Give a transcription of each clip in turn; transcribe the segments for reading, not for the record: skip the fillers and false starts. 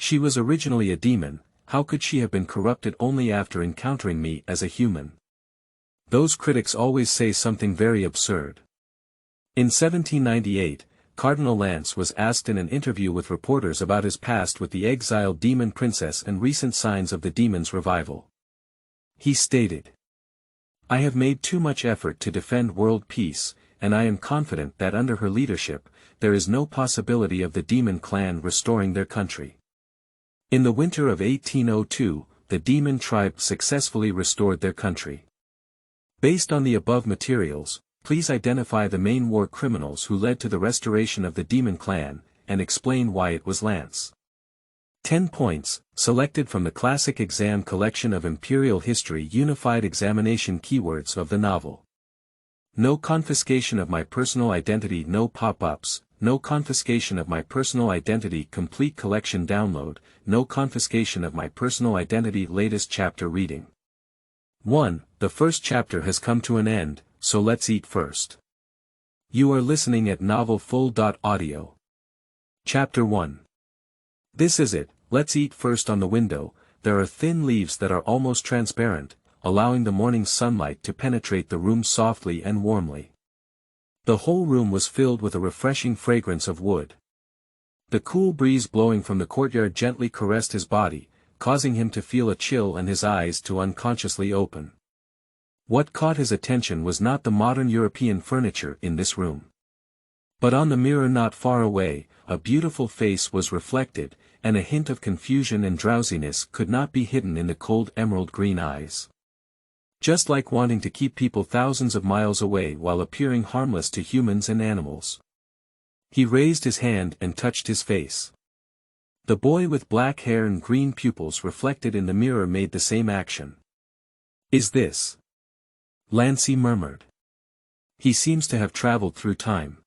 She was originally a demon, how could she have been corrupted only after encountering me as a human? Those critics always say something very absurd. In 1798, Cardinal Lance was asked in an interview with reporters about his past with the exiled demon princess and recent signs of the demon's revival. He stated, "I have made too much effort to defend world peace, and I am confident that under her leadership, there is no possibility of the demon clan restoring their country." In the winter of 1802, the demon tribe successfully restored their country. Based on the above materials, please identify the main war criminals who led to the restoration of the demon clan, and explain why it was Lance. 10 points, selected from the classic exam collection of Imperial History Unified Examination keywords of the novel. No confiscation of my personal identity. No pop-ups, no confiscation of my personal identity. Complete collection download, no confiscation of my personal identity. Latest chapter reading. 1. The first chapter has come to an end, so let's eat first. You are listening at novelfull.audio. Chapter 1. This is it, let's eat first. On the window, there are thin leaves that are almost transparent, allowing the morning sunlight to penetrate the room softly and warmly. The whole room was filled with a refreshing fragrance of wood. The cool breeze blowing from the courtyard gently caressed his body, causing him to feel a chill and his eyes to unconsciously open. What caught his attention was not the modern European furniture in this room. But on the mirror not far away, a beautiful face was reflected, and a hint of confusion and drowsiness could not be hidden in the cold emerald green eyes. Just like wanting to keep people thousands of miles away while appearing harmless to humans and animals. He raised his hand and touched his face. The boy with black hair and green pupils reflected in the mirror made the same action. "Is this Lancey?" murmured. "He seems to have traveled through time."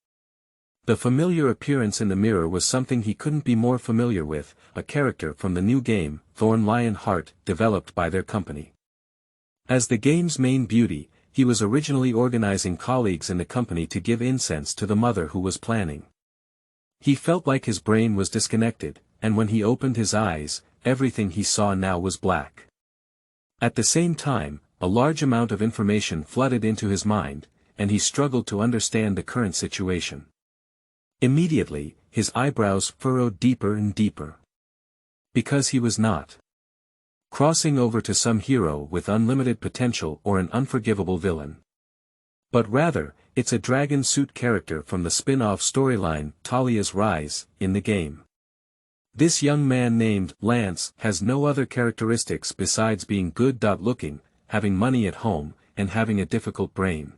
The familiar appearance in the mirror was something he couldn't be more familiar with, a character from the new game, Thorn Lion Heart, developed by their company. As the game's main beauty, he was originally organizing colleagues in the company to give incense to the mother who was planning. He felt like his brain was disconnected, and when he opened his eyes, everything he saw now was black. At the same time, a large amount of information flooded into his mind, and he struggled to understand the current situation. Immediately, his eyebrows furrowed deeper and deeper. Because he was not crossing over to some hero with unlimited potential or an unforgivable villain. But rather, it's a dragon suit character from the spin-off storyline, Talia's Rise, in the game. This young man named Lance has no other characteristics besides being good-looking, having money at home, and having a difficult brain.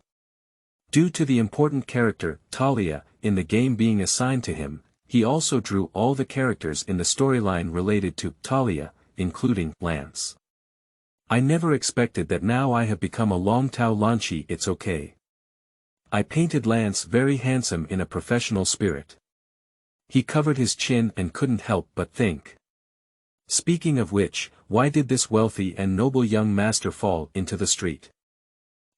Due to the important character, Talia, in the game being assigned to him, he also drew all the characters in the storyline related to Talia, including Lance. I never expected that. Now I have become a Longtao Lanchi. It's okay. I painted Lance very handsome in a professional spirit. He covered his chin and couldn't help but think. Speaking of which, why did this wealthy and noble young master fall into the street?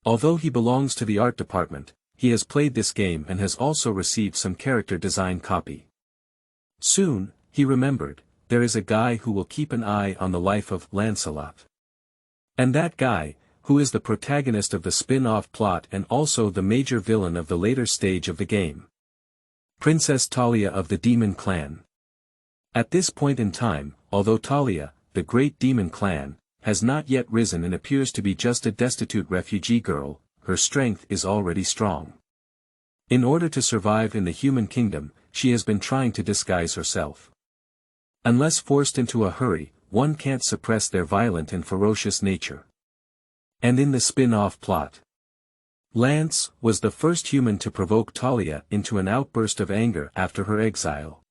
Although he belongs to the art department, he has played this game and has also received some character design copy. Soon, he remembered, there is a guy who will keep an eye on the life of Lancelot. And that guy, who is the protagonist of the spin-off plot and also the major villain of the later stage of the game. Princess Talia of the Demon Clan. At this point in time, although Talia, the great demon clan, has not yet risen and appears to be just a destitute refugee girl, her strength is already strong. In order to survive in the human kingdom, she has been trying to disguise herself. Unless forced into a hurry, one can't suppress their violent and ferocious nature. And in the spin-off plot, Lance was the first human to provoke Talia into an outburst of anger after her exile.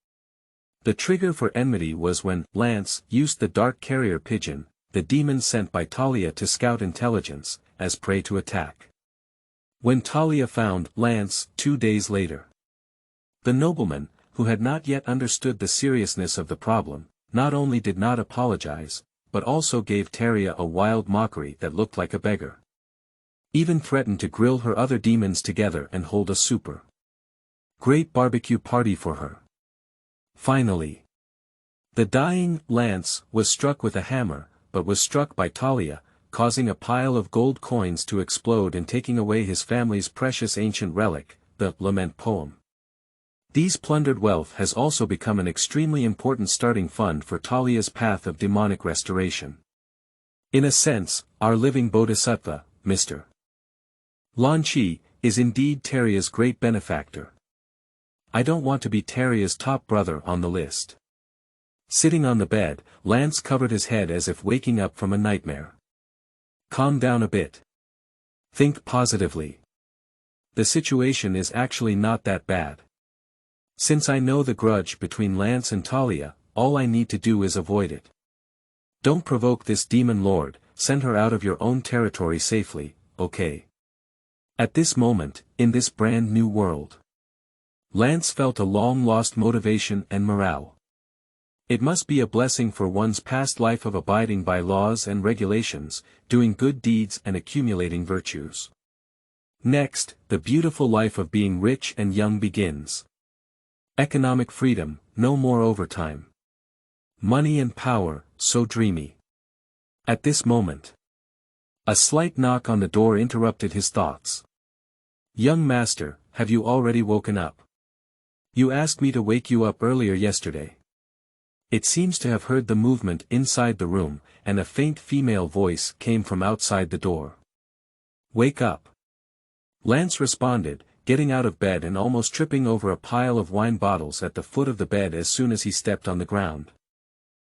The trigger for enmity was when Lance used the dark carrier pigeon, the demon sent by Talia to scout intelligence, as prey to attack. When Talia found Lance 2 days later, the nobleman, who had not yet understood the seriousness of the problem, not only did not apologize, but also gave Talia a wild mockery that looked like a beggar. Even threatened to grill her other demons together and hold a super great barbecue party for her. Finally, The dying Lance was struck with a hammer, but was struck by Talia, causing a pile of gold coins to explode and taking away his family's precious ancient relic, the lament poem. These plundered wealth has also become an extremely important starting fund for Talia's path of demonic restoration. In a sense, our living bodhisattva, Mr. Lanchi, is indeed Talia's great benefactor. I don't want to be Talia's top brother on the list. Sitting on the bed, Lance covered his head as if waking up from a nightmare. Calm down a bit. Think positively. The situation is actually not that bad. Since I know the grudge between Lance and Talia, all I need to do is avoid it. Don't provoke this demon lord, send her out of your own territory safely, okay? At this moment, in this brand new world, Lance felt a long-lost motivation and morale. It must be a blessing for one's past life of abiding by laws and regulations, doing good deeds and accumulating virtues. Next, the beautiful life of being rich and young begins. Economic freedom, no more overtime. Money and power, so dreamy. At this moment, a slight knock on the door interrupted his thoughts. Young master, have you already woken up? You asked me to wake you up earlier yesterday. It seems to have heard the movement inside the room, and a faint female voice came from outside the door. Wake up. Lance responded, getting out of bed and almost tripping over a pile of wine bottles at the foot of the bed as soon as he stepped on the ground.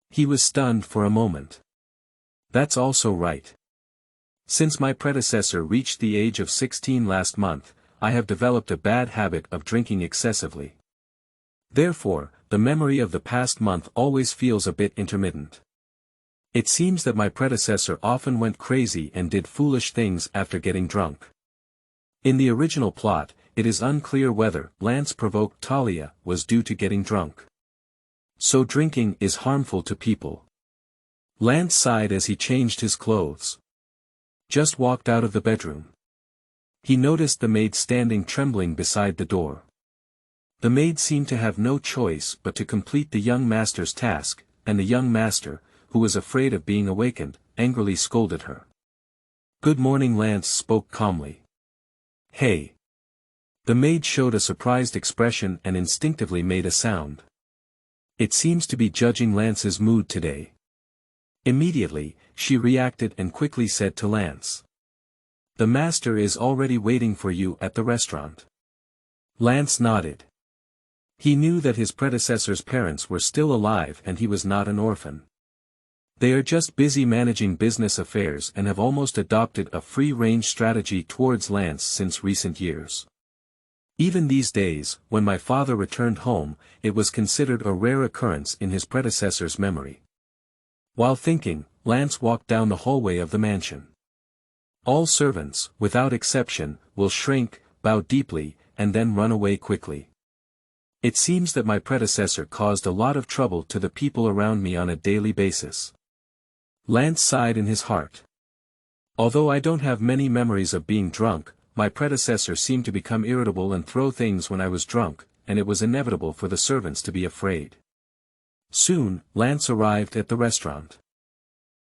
He was stunned for a moment. That's also right. Since my predecessor reached the age of 16 last month, I have developed a bad habit of drinking excessively. Therefore, the memory of the past month always feels a bit intermittent. It seems that my predecessor often went crazy and did foolish things after getting drunk. In the original plot, it is unclear whether Lance provoked Talia was due to getting drunk. So drinking is harmful to people. Lance sighed as he changed his clothes. Just walked out of the bedroom. He noticed the maid standing trembling beside the door. The maid seemed to have no choice but to complete the young master's task, and the young master, who was afraid of being awakened, angrily scolded her. Good morning, Lance spoke calmly. Hey. The maid showed a surprised expression and instinctively made a sound. It seems to be judging Lance's mood today. Immediately, she reacted and quickly said to Lance. The master is already waiting for you at the restaurant. Lance nodded. He knew that his predecessor's parents were still alive and he was not an orphan. They are just busy managing business affairs and have almost adopted a free-range strategy towards Lance since recent years. Even these days, when my father returned home, it was considered a rare occurrence in his predecessor's memory. While thinking, Lance walked down the hallway of the mansion. All servants, without exception, will shrink, bow deeply, and then run away quickly. It seems that my predecessor caused a lot of trouble to the people around me on a daily basis. Lance sighed in his heart. Although I don't have many memories of being drunk, my predecessor seemed to become irritable and throw things when I was drunk, and it was inevitable for the servants to be afraid. Soon, Lance arrived at the restaurant.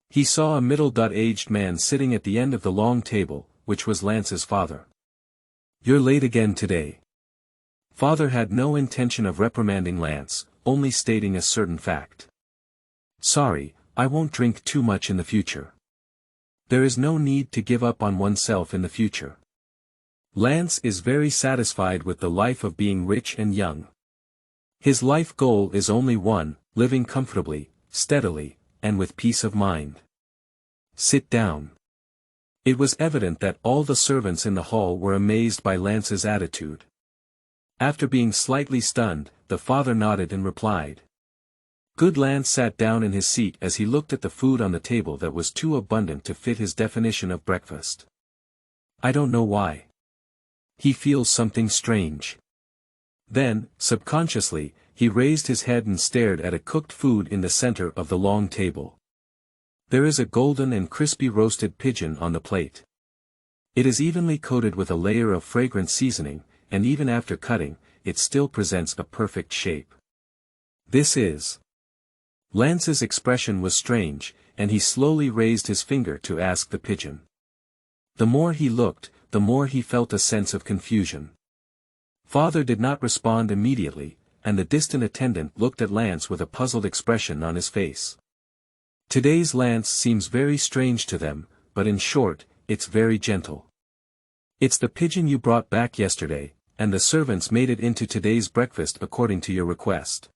He saw a middle-aged man sitting at the end of the long table, which was Lance's father. You're late again today. Father had no intention of reprimanding Lance, only stating a certain fact. Sorry, I won't drink too much in the future. There is no need to give up on oneself in the future. Lance is very satisfied with the life of being rich and young. His life goal is only one, living comfortably, steadily, and with peace of mind. Sit down. It was evident that all the servants in the hall were amazed by Lance's attitude. After being slightly stunned, the father nodded and replied. Good. Lance sat down in his seat as he looked at the food on the table that was too abundant to fit his definition of breakfast. I don't know why. He feels something strange. Then, subconsciously, he raised his head and stared at a cooked food in the center of the long table. There is a golden and crispy roasted pigeon on the plate. It is evenly coated with a layer of fragrant seasoning, and even after cutting, it still presents a perfect shape. This is Lance's expression was strange, and he slowly raised his finger to ask the pigeon. The more he looked, the more he felt a sense of confusion. Father did not respond immediately, and the distant attendant looked at Lance with a puzzled expression on his face. Today's Lance seems very strange to them, but in short, it's very gentle. It's the pigeon you brought back yesterday, and the servants made it into today's breakfast according to your request.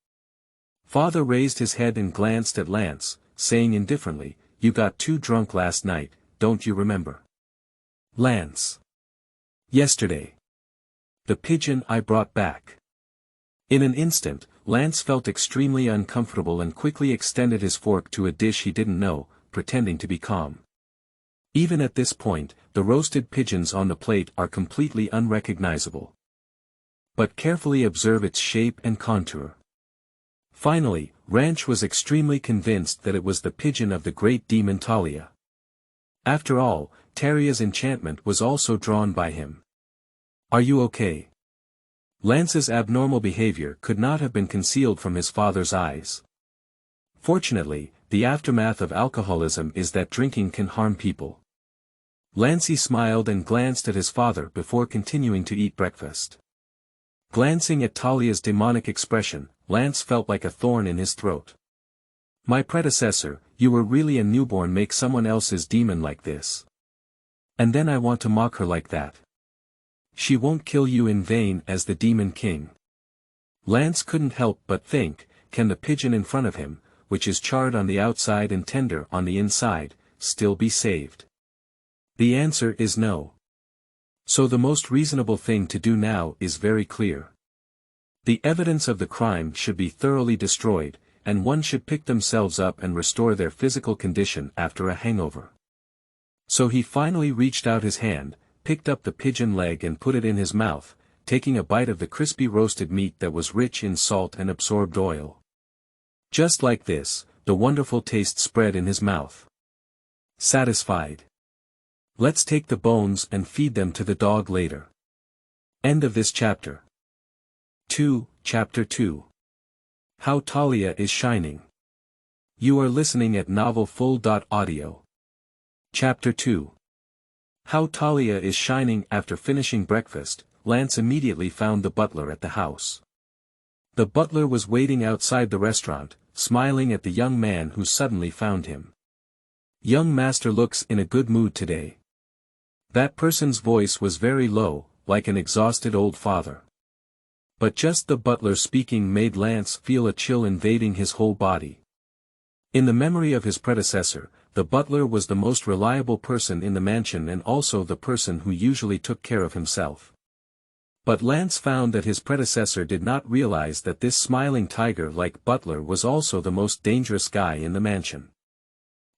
Father raised his head and glanced at Lance, saying indifferently, "You got too drunk last night, don't you remember?" Lance. Yesterday. The pigeon I brought back. In an instant, Lance felt extremely uncomfortable and quickly extended his fork to a dish he didn't know, pretending to be calm. Even at this point, the roasted pigeons on the plate are completely unrecognizable. But carefully observe its shape and contour. Finally, Ranch was extremely convinced that it was the pigeon of the great demon Talia. After all, Talia's enchantment was also drawn by him. "Are you okay?" Lance's abnormal behavior could not have been concealed from his father's eyes. Fortunately, the aftermath of alcoholism is that drinking can harm people. Lance smiled and glanced at his father before continuing to eat breakfast. Glancing at Talia's demonic expression, Lance felt like a thorn in his throat. "My predecessor, you were really a newborn, make someone else's demon like this. And then I want to mock her like that. She won't kill you in vain as the demon king." Lance couldn't help but think, can the pigeon in front of him, which is charred on the outside and tender on the inside, still be saved? The answer is no. So the most reasonable thing to do now is very clear. The evidence of the crime should be thoroughly destroyed, and one should pick themselves up and restore their physical condition after a hangover. So he finally reached out his hand, picked up the pigeon leg and put it in his mouth, taking a bite of the crispy roasted meat that was rich in salt and absorbed oil. Just like this, the wonderful taste spread in his mouth. Satisfied. Let's take the bones and feed them to the dog later. End of this chapter. Chapter 2. How Talia is Shining. You are listening at novelfull.audio. Chapter 2. How Talia is Shining. After finishing breakfast, Lance immediately found the butler at the house. The butler was waiting outside the restaurant, smiling at the young man who suddenly found him. "Young master looks in a good mood today." That person's voice was very low, like an exhausted old father. But just the butler speaking made Lance feel a chill invading his whole body. In the memory of his predecessor, the butler was the most reliable person in the mansion and also the person who usually took care of himself. But Lance found that his predecessor did not realize that this smiling tiger-like butler was also the most dangerous guy in the mansion.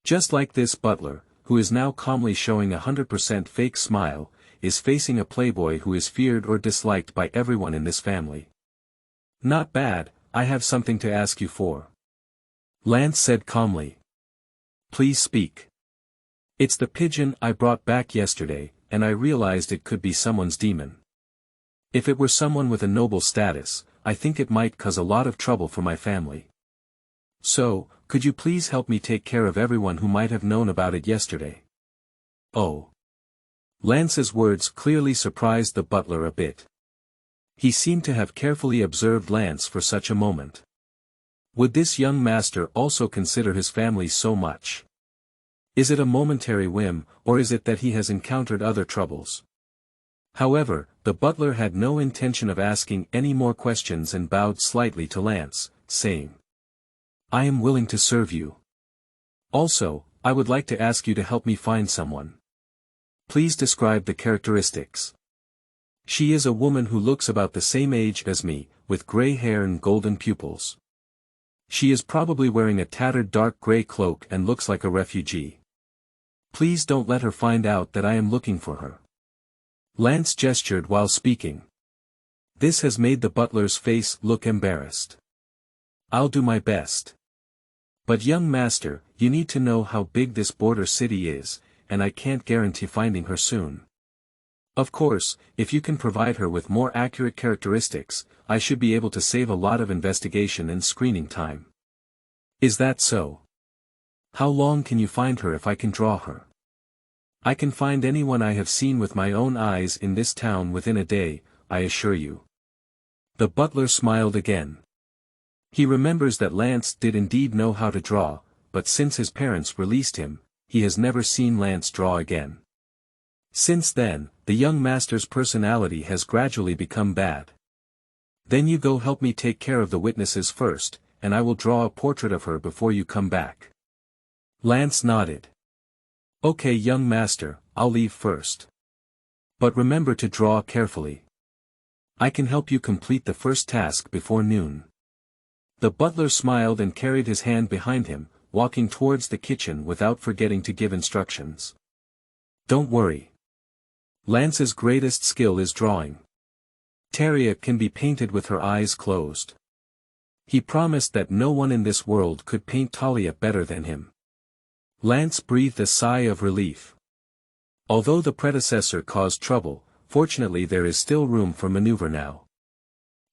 Just like this butler, who is now calmly showing a 100% fake smile, is facing a playboy who is feared or disliked by everyone in this family. "Not bad, I have something to ask you for," Lance said calmly. "Please speak." "It's the pigeon I brought back yesterday, and I realized it could be someone's demon. If it were someone with a noble status, I think it might cause a lot of trouble for my family. So, could you please help me take care of everyone who might have known about it yesterday?" "Oh." Lance's words clearly surprised the butler a bit. He seemed to have carefully observed Lance for such a moment. Would this young master also consider his family so much? Is it a momentary whim, or is it that he has encountered other troubles? However, the butler had no intention of asking any more questions and bowed slightly to Lance, saying, "I am willing to serve you. Also, I would like to ask you to help me find someone. Please describe the characteristics." "She is a woman who looks about the same age as me, with gray hair and golden pupils. She is probably wearing a tattered dark gray cloak and looks like a refugee. Please don't let her find out that I am looking for her." Lance gestured while speaking. This has made the butler's face look embarrassed. "I'll do my best. But young master, you need to know how big this border city is, and I can't guarantee finding her soon. Of course, if you can provide her with more accurate characteristics, I should be able to save a lot of investigation and screening time." Is that so? How long can you find her if I can draw her? I can find anyone I have seen with my own eyes in this town within a day, I assure you. The butler smiled again. He remembers that Lance did indeed know how to draw, but since his parents released him, he has never seen Lance draw again. Since then, the young master's personality has gradually become bad. Then you go help me take care of the witnesses first, and I will draw a portrait of her before you come back. Lance nodded. Okay, young master, I'll leave first. But remember to draw carefully. I can help you complete the first task before noon. The butler smiled and carried his hand behind him, walking towards the kitchen without forgetting to give instructions. Don't worry. Lance's greatest skill is drawing. Talia can be painted with her eyes closed. He promised that no one in this world could paint Talia better than him. Lance breathed a sigh of relief. Although the predecessor caused trouble, fortunately there is still room for maneuver now.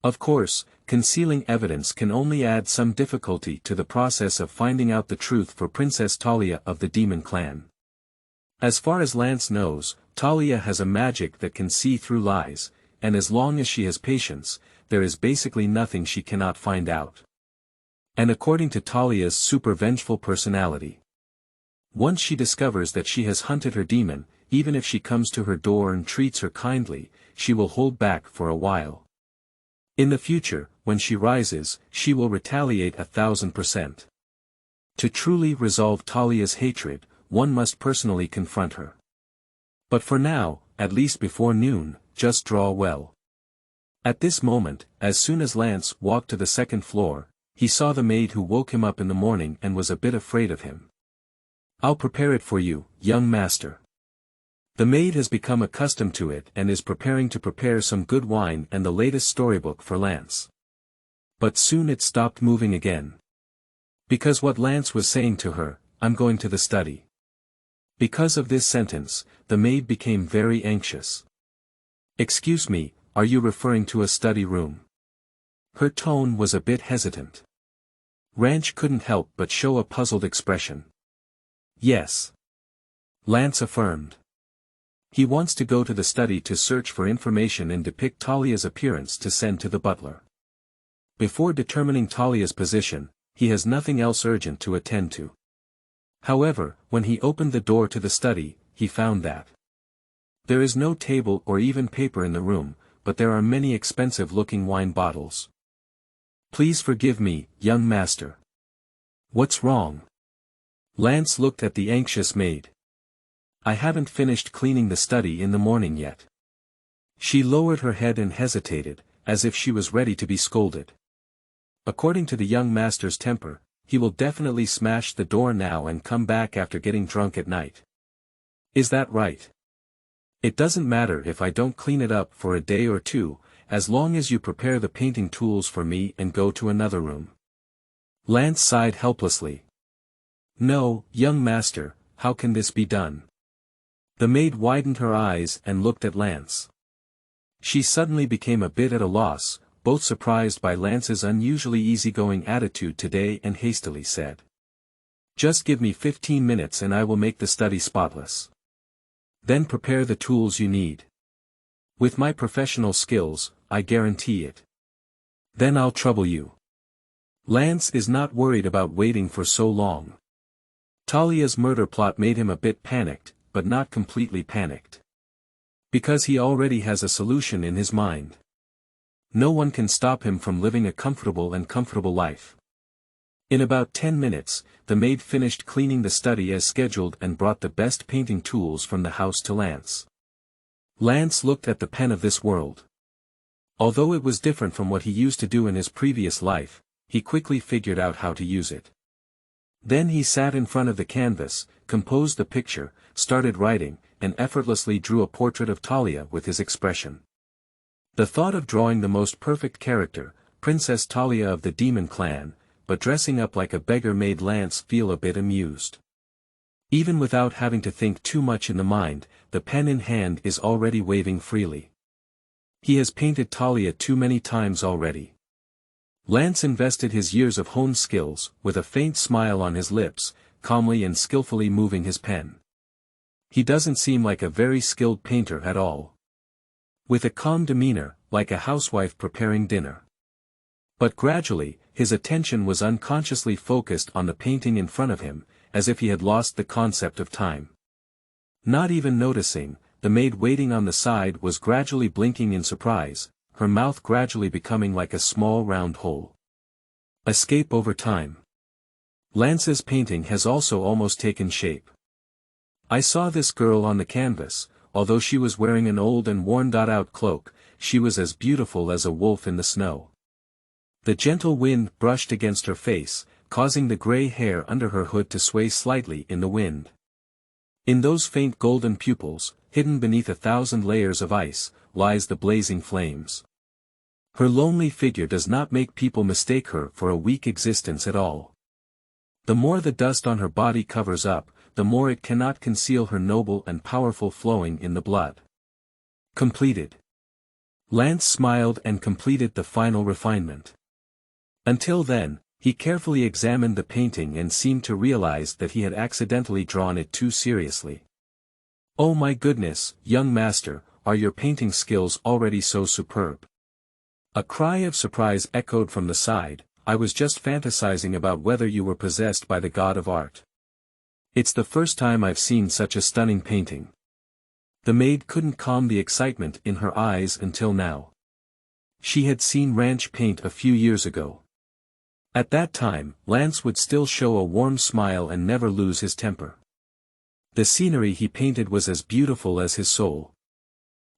Of course, concealing evidence can only add some difficulty to the process of finding out the truth for Princess Talia of the Demon Clan. As far as Lance knows, Talia has a magic that can see through lies, and as long as she has patience, there is basically nothing she cannot find out. And according to Talia's super vengeful personality, once she discovers that she has hunted her demon, even if she comes to her door and treats her kindly, she will hold back for a while. In the future, when she rises, she will retaliate 1,000%. To truly resolve Talia's hatred, one must personally confront her. But for now, at least before noon, just draw well. At this moment, as soon as Lance walked to the second floor, he saw the maid who woke him up in the morning and was a bit afraid of him. I'll prepare it for you, young master. The maid has become accustomed to it and is preparing to prepare some good wine and the latest storybook for Lance. But soon it stopped moving again. Because what Lance was saying to her, I'm going to the study. Because of this sentence, the maid became very anxious. Excuse me, are you referring to a study room? Her tone was a bit hesitant. Ranch couldn't help but show a puzzled expression. Yes. Lance affirmed. He wants to go to the study to search for information and depict Talia's appearance to send to the butler. Before determining Talia's position, he has nothing else urgent to attend to. However, when he opened the door to the study, he found that there is no table or even paper in the room, but there are many expensive-looking wine bottles. Please forgive me, young master. What's wrong? Lance looked at the anxious maid. I haven't finished cleaning the study in the morning yet. She lowered her head and hesitated, as if she was ready to be scolded. According to the young master's temper, he will definitely smash the door now and come back after getting drunk at night. Is that right? It doesn't matter if I don't clean it up for a day or two, as long as you prepare the painting tools for me and go to another room. Lance sighed helplessly. No, young master, how can this be done? The maid widened her eyes and looked at Lance. She suddenly became a bit at a loss, both surprised by Lance's unusually easygoing attitude today and hastily said. Just give me 15 minutes and I will make the study spotless. Then prepare the tools you need. With my professional skills, I guarantee it. Then I'll trouble you. Lance is not worried about waiting for so long. Talia's murder plot made him a bit panicked, but not completely panicked. Because he already has a solution in his mind. No one can stop him from living a comfortable life. In about 10 minutes, the maid finished cleaning the study as scheduled and brought the best painting tools from the house to Lance. Lance looked at the pen of this world. Although it was different from what he used to do in his previous life, he quickly figured out how to use it. Then he sat in front of the canvas, composed the picture, started writing, and effortlessly drew a portrait of Talia with his expression. The thought of drawing the most perfect character, Princess Talia of the Demon Clan, but dressing up like a beggar made Lance feel a bit amused. Even without having to think too much in the mind, the pen in hand is already waving freely. He has painted Talia too many times already. Lance invested his years of honed skills, with a faint smile on his lips, calmly and skillfully moving his pen. He doesn't seem like a very skilled painter at all. With a calm demeanor, like a housewife preparing dinner. But gradually, his attention was unconsciously focused on the painting in front of him, as if he had lost the concept of time. Not even noticing, the maid waiting on the side was gradually blinking in surprise, her mouth gradually becoming like a small round hole. Escape over time. Lance's painting has also almost taken shape. I saw this girl on the canvas, although she was wearing an old and worn-out cloak, she was as beautiful as a wolf in the snow. The gentle wind brushed against her face, causing the gray hair under her hood to sway slightly in the wind. In those faint golden pupils, hidden beneath 1,000 layers of ice, lies the blazing flames. Her lonely figure does not make people mistake her for a weak existence at all. The more the dust on her body covers up, the more it cannot conceal her noble and powerful flowing in the blood. Completed. Lance smiled and completed the final refinement. Until then, he carefully examined the painting and seemed to realize that he had accidentally drawn it too seriously. "Oh my goodness, young master, are your painting skills already so superb?" A cry of surprise echoed from the side. "I was just fantasizing about whether you were possessed by the god of art. It's the first time I've seen such a stunning painting." The maid couldn't calm the excitement in her eyes until now. She had seen ranch paint a few years ago. At that time, Lance would still show a warm smile and never lose his temper. The scenery he painted was as beautiful as his soul.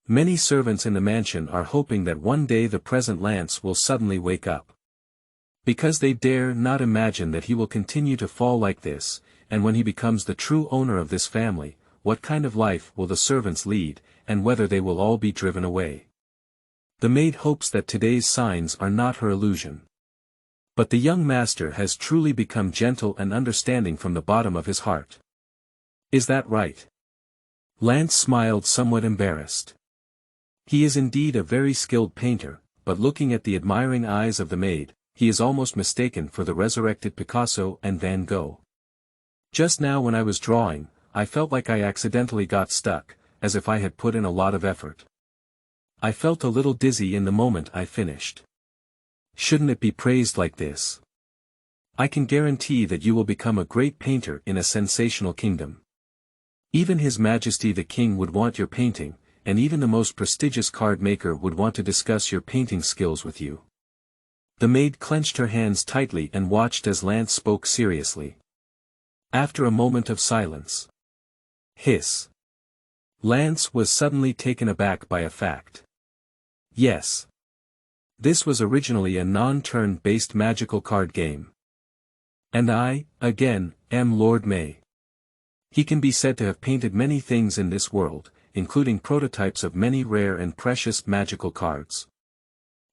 Many servants in the mansion are hoping that one day the present Lance will suddenly wake up. Because they dare not imagine that he will continue to fall like this, and when he becomes the true owner of this family, what kind of life will the servants lead, and whether they will all be driven away. The maid hopes that today's signs are not her illusion. But the young master has truly become gentle and understanding from the bottom of his heart. Is that right? Lance smiled, somewhat embarrassed. He is indeed a very skilled painter, but looking at the admiring eyes of the maid, he is almost mistaken for the resurrected Picasso and Van Gogh. Just now when I was drawing, I felt like I accidentally got stuck, as if I had put in a lot of effort. I felt a little dizzy in the moment I finished. Shouldn't it be praised like this? I can guarantee that you will become a great painter in a sensational kingdom. Even His Majesty the King would want your painting, and even the most prestigious card maker would want to discuss your painting skills with you. The maid clenched her hands tightly and watched as Lance spoke seriously. After a moment of silence. Hiss. Lance was suddenly taken aback by a fact. Yes. This was originally a non-turn-based magical card game. And I, again, am Lord May. He can be said to have painted many things in this world, including prototypes of many rare and precious magical cards.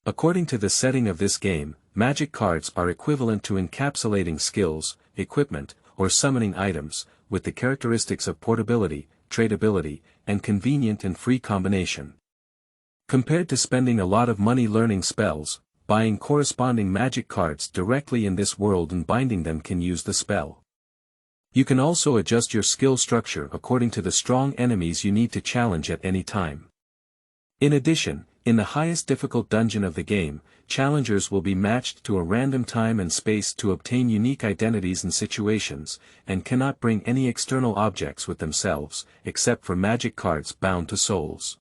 According to the setting of this game, magic cards are equivalent to encapsulating skills, equipment, or summoning items, with the characteristics of portability, tradability, and convenient and free combination. Compared to spending a lot of money learning spells, buying corresponding magic cards directly in this world and binding them can use the spell. You can also adjust your skill structure according to the strong enemies you need to challenge at any time. In addition, in the highest difficult dungeon of the game, challengers will be matched to a random time and space to obtain unique identities and situations, and cannot bring any external objects with themselves, except for magic cards bound to souls.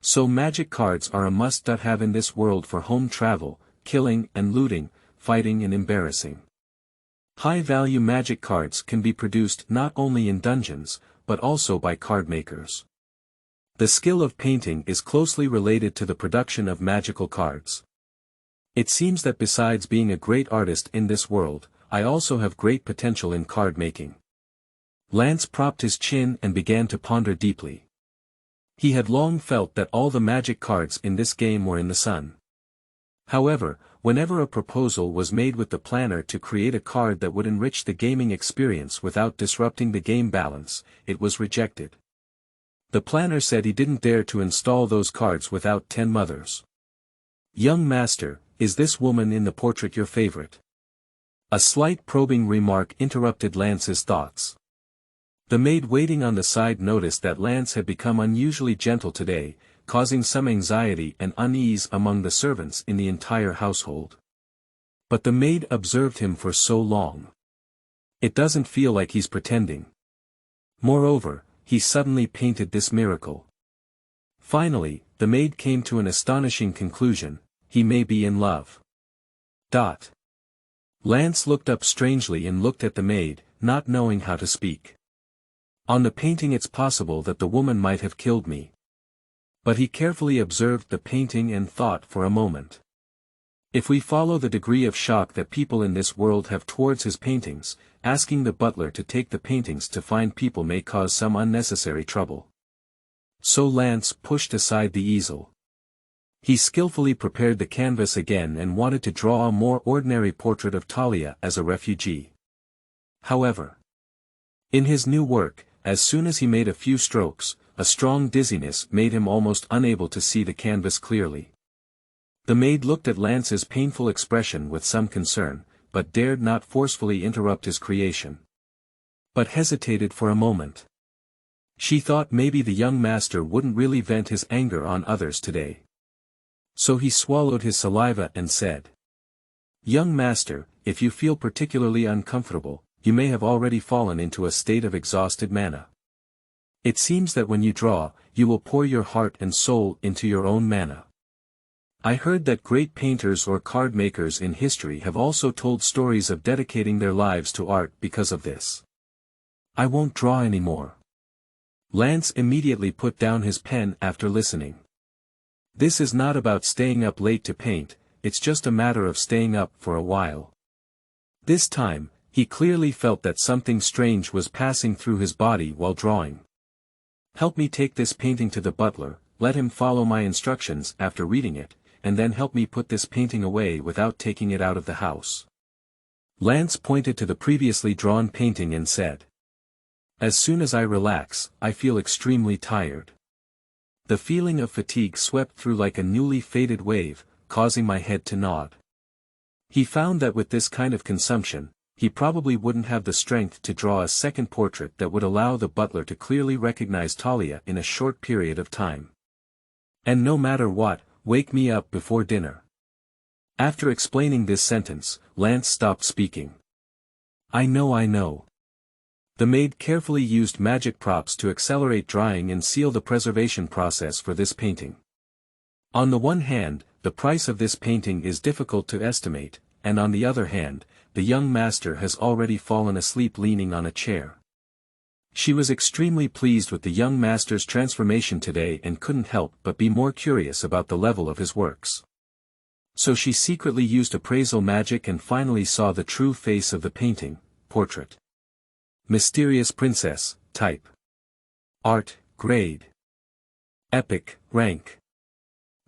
So magic cards are a must-have in this world for home travel, killing and looting, fighting and embarrassing. High-value magic cards can be produced not only in dungeons, but also by card makers. The skill of painting is closely related to the production of magical cards. It seems that besides being a great artist in this world, I also have great potential in card making. Lance propped his chin and began to ponder deeply. He had long felt that all the magic cards in this game were in the sun. However, whenever a proposal was made with the planner to create a card that would enrich the gaming experience without disrupting the game balance, it was rejected. The planner said he didn't dare to install those cards without 10 mothers. "Young master, is this woman in the portrait your favorite?" A slight probing remark interrupted Lance's thoughts. The maid waiting on the side noticed that Lance had become unusually gentle today, causing some anxiety and unease among the servants in the entire household. But the maid observed him for so long. It doesn't feel like he's pretending. Moreover, he suddenly painted this miracle. Finally, the maid came to an astonishing conclusion: he may be in love. Lance looked up strangely and looked at the maid, not knowing how to speak. "On the painting it's possible that the woman might have killed me." But he carefully observed the painting and thought for a moment. If we follow the degree of shock that people in this world have towards his paintings, asking the butler to take the paintings to find people may cause some unnecessary trouble. So Lance pushed aside the easel. He skillfully prepared the canvas again and wanted to draw a more ordinary portrait of Talia as a refugee. However, in his new work, as soon as he made a few strokes, a strong dizziness made him almost unable to see the canvas clearly. The maid looked at Lance's painful expression with some concern, but dared not forcefully interrupt his creation. But hesitated for a moment. She thought maybe the young master wouldn't really vent his anger on others today. So he swallowed his saliva and said, "Young master, if you feel particularly uncomfortable, you may have already fallen into a state of exhausted mana. It seems that when you draw, you will pour your heart and soul into your own mana. I heard that great painters or card makers in history have also told stories of dedicating their lives to art because of this. I won't draw anymore." Lance immediately put down his pen after listening. This is not about staying up late to paint, it's just a matter of staying up for a while. This time, he clearly felt that something strange was passing through his body while drawing. "Help me take this painting to the butler, let him follow my instructions after reading it, and then help me put this painting away without taking it out of the house." Lance pointed to the previously drawn painting and said, "As soon as I relax, I feel extremely tired. The feeling of fatigue swept through like a newly faded wave, causing my head to nod." He found that with this kind of consumption, he probably wouldn't have the strength to draw a second portrait that would allow the butler to clearly recognize Talia in a short period of time. "And no matter what, wake me up before dinner." After explaining this sentence, Lance stopped speaking. I know. The maid carefully used magic props to accelerate drying and seal the preservation process for this painting. On the one hand, the price of this painting is difficult to estimate, and on the other hand, the young master has already fallen asleep leaning on a chair. She was extremely pleased with the young master's transformation today and couldn't help but be more curious about the level of his works. So she secretly used appraisal magic and finally saw the true face of the painting, portrait. Mysterious princess, type. Art, grade. Epic, rank.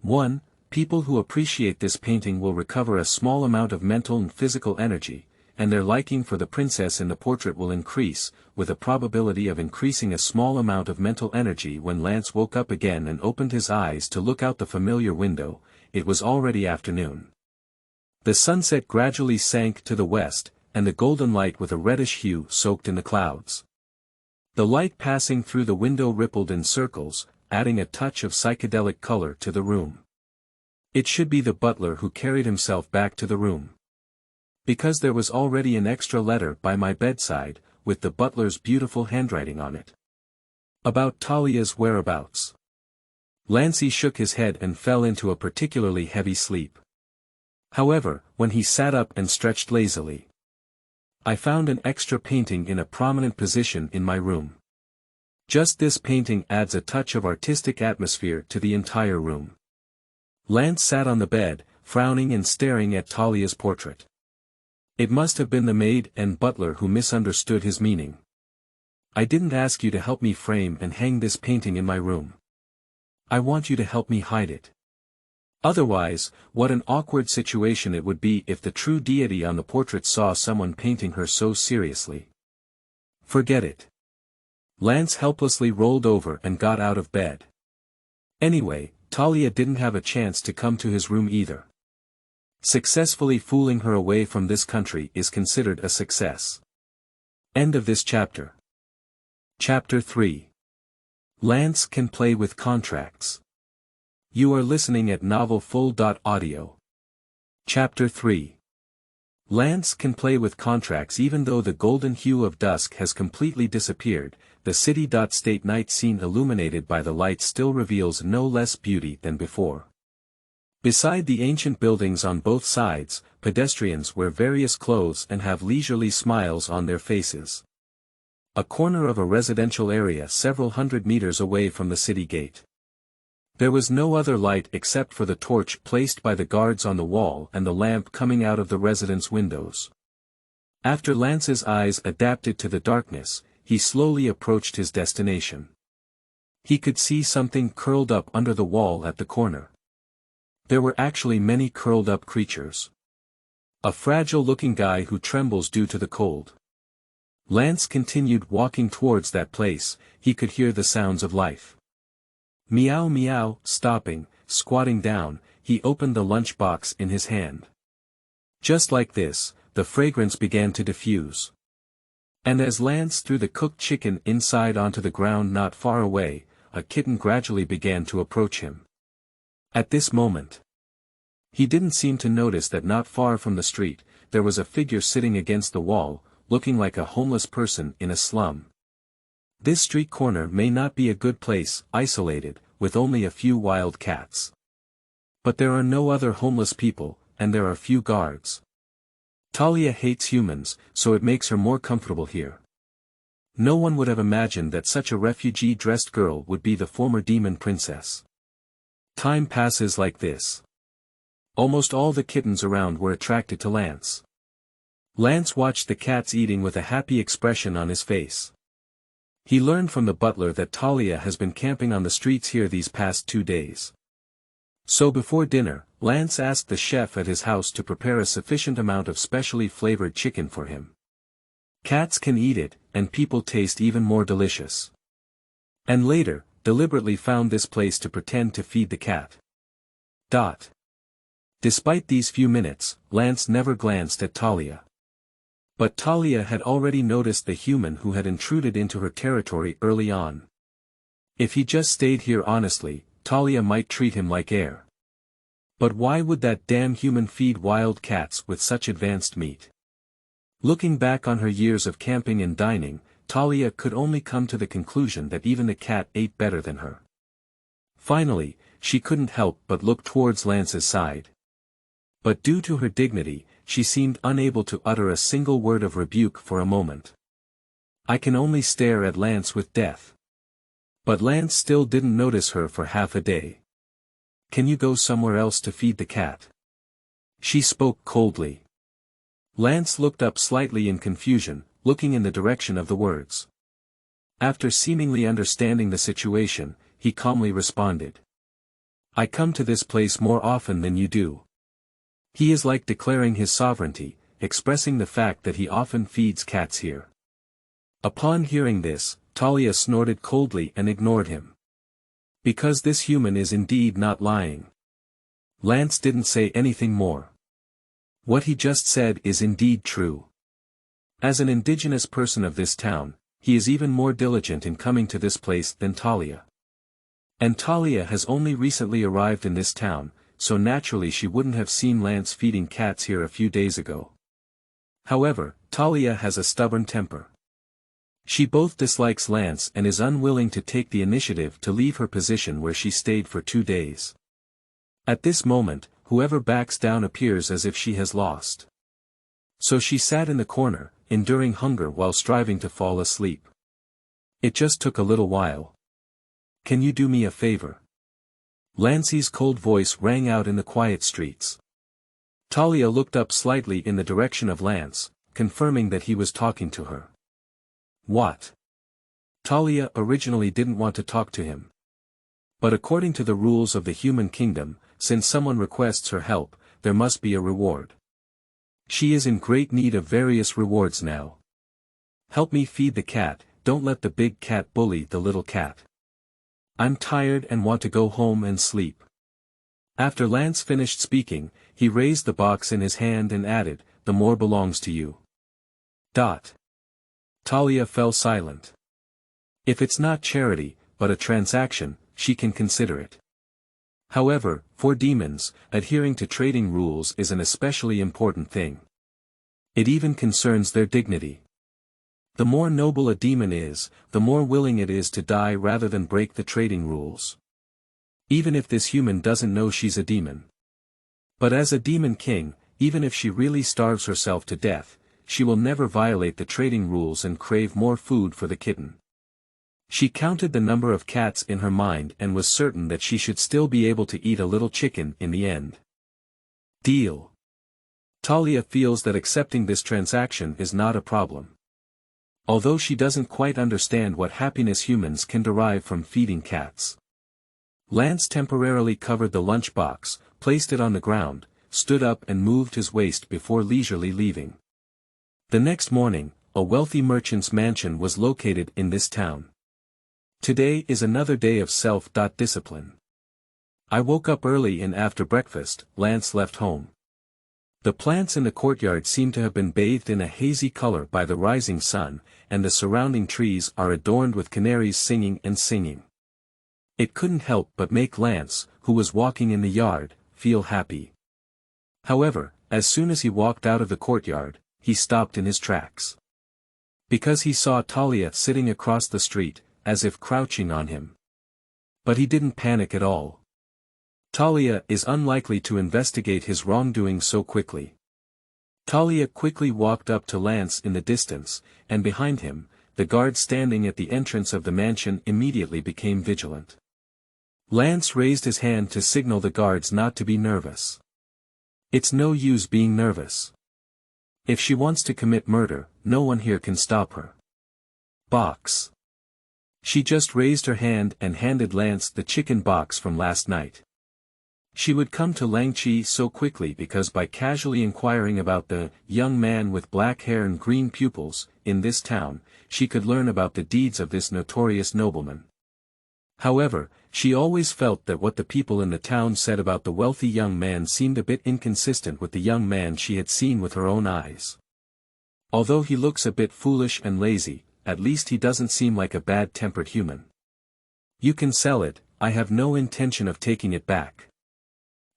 1. People who appreciate this painting will recover a small amount of mental and physical energy, and their liking for the princess in the portrait will increase, with a probability of increasing a small amount of mental energy. When Lance woke up again and opened his eyes to look out the familiar window, it was already afternoon. The sunset gradually sank to the west, and the golden light with a reddish hue soaked in the clouds. The light passing through the window rippled in circles, adding a touch of psychedelic color to the room. It should be the butler who carried himself back to the room. Because there was already an extra letter by my bedside, with the butler's beautiful handwriting on it. About Talia's whereabouts. Lancey shook his head and fell into a particularly heavy sleep. However, when he sat up and stretched lazily, I found an extra painting in a prominent position in my room. Just this painting adds a touch of artistic atmosphere to the entire room. Lance sat on the bed, frowning and staring at Talia's portrait. It must have been the maid and butler who misunderstood his meaning. "I didn't ask you to help me frame and hang this painting in my room. I want you to help me hide it. Otherwise, what an awkward situation it would be if the true deity on the portrait saw someone painting her so seriously." "Forget it." Lance helplessly rolled over and got out of bed. "Anyway, Talia didn't have a chance to come to his room either. Successfully fooling her away from this country is considered a success. End of this chapter. Chapter 3. Lance can play with contracts. You are listening at novelfull.audio. Chapter 3. Lance can play with contracts. Even though the golden hue of dusk has completely disappeared, the city-state night scene illuminated by the light still reveals no less beauty than before. Beside the ancient buildings on both sides, pedestrians wear various clothes and have leisurely smiles on their faces. A corner of a residential area several hundred meters away from the city gate. There was no other light except for the torch placed by the guards on the wall and the lamp coming out of the residence windows. After Lance's eyes adapted to the darkness, he slowly approached his destination. He could see something curled up under the wall at the corner. There were actually many curled up creatures. A fragile-looking guy who trembles due to the cold. Lance continued walking towards that place. He could hear the sounds of life. Meow meow. Stopping, squatting down, he opened the lunchbox in his hand. Just like this, the fragrance began to diffuse. And as Lance threw the cooked chicken inside onto the ground not far away, a kitten gradually began to approach him. At this moment, he didn't seem to notice that not far from the street, there was a figure sitting against the wall, looking like a homeless person in a slum. This street corner may not be a good place, isolated, with only a few wild cats. But there are no other homeless people, and there are few guards. Talia hates humans, so it makes her more comfortable here. No one would have imagined that such a refugee-dressed girl would be the former demon princess. Time passes like this. Almost all the kittens around were attracted to Lance. Lance watched the cats eating with a happy expression on his face. He learned from the butler that Talia has been camping on the streets here these past 2 days. So before dinner, Lance asked the chef at his house to prepare a sufficient amount of specially flavored chicken for him. Cats can eat it, and people taste even more delicious. And later, deliberately found this place to pretend to feed the cat. Despite these few minutes, Lance never glanced at Talia. But Talia had already noticed the human who had intruded into her territory early on. If he just stayed here honestly, Talia might treat him like air. But why would that damn human feed wild cats with such advanced meat? Looking back on her years of camping and dining, Talia could only come to the conclusion that even the cat ate better than her. Finally, she couldn't help but look towards Lance's side. But due to her dignity, she seemed unable to utter a single word of rebuke for a moment. I can only stare at Lance with death. But Lance still didn't notice her for half a day. Can you go somewhere else to feed the cat? She spoke coldly. Lance looked up slightly in confusion, looking in the direction of the words. After seemingly understanding the situation, he calmly responded. I come to this place more often than you do. He is like declaring his sovereignty, expressing the fact that he often feeds cats here. Upon hearing this, Talia snorted coldly and ignored him. Because this human is indeed not lying. Lance didn't say anything more. What he just said is indeed true. As an indigenous person of this town, he is even more diligent in coming to this place than Talia. And Talia has only recently arrived in this town, so naturally she wouldn't have seen Lance feeding cats here a few days ago. However, Talia has a stubborn temper. She both dislikes Lance and is unwilling to take the initiative to leave her position where she stayed for 2 days. At this moment, whoever backs down appears as if she has lost. So she sat in the corner, enduring hunger while striving to fall asleep. It just took a little while. Can you do me a favor? Lance's cold voice rang out in the quiet streets. Talia looked up slightly in the direction of Lance, confirming that he was talking to her. What? Talia originally didn't want to talk to him. But according to the rules of the human kingdom, since someone requests her help, there must be a reward. She is in great need of various rewards now. Help me feed the cat, don't let the big cat bully the little cat. I'm tired and want to go home and sleep. After Lance finished speaking, he raised the box in his hand and added, the more belongs to you. Talia fell silent. If it's not charity, but a transaction, she can consider it. However, for demons, adhering to trading rules is an especially important thing. It even concerns their dignity. The more noble a demon is, the more willing it is to die rather than break the trading rules. Even if this human doesn't know she's a demon. But as a demon king, even if she really starves herself to death, she will never violate the trading rules and crave more food for the kitten. She counted the number of cats in her mind and was certain that she should still be able to eat a little chicken in the end. Deal. Talia feels that accepting this transaction is not a problem. Although she doesn't quite understand what happiness humans can derive from feeding cats. Lance temporarily covered the lunchbox, placed it on the ground, stood up and moved his waist before leisurely leaving. The next morning, a wealthy merchant's mansion was located in this town. Today is another day of self-discipline. I woke up early and after breakfast, Lance left home. The plants in the courtyard seem to have been bathed in a hazy color by the rising sun, and the surrounding trees are adorned with canaries singing and singing. It couldn't help but make Lance, who was walking in the yard, feel happy. However, as soon as he walked out of the courtyard, he stopped in his tracks. Because he saw Talia sitting across the street, as if crouching on him. But he didn't panic at all. Talia is unlikely to investigate his wrongdoing so quickly. Talia quickly walked up to Lance in the distance, and behind him, the guard standing at the entrance of the mansion immediately became vigilant. Lance raised his hand to signal the guards not to be nervous. It's no use being nervous. If she wants to commit murder, no one here can stop her. Box. She just raised her hand and handed Lance the chicken box from last night. She would come to Langchi so quickly because by casually inquiring about the young man with black hair and green pupils in this town, she could learn about the deeds of this notorious nobleman. However, she always felt that what the people in the town said about the wealthy young man seemed a bit inconsistent with the young man she had seen with her own eyes. Although he looks a bit foolish and lazy, at least he doesn't seem like a bad-tempered human. You can sell it, I have no intention of taking it back.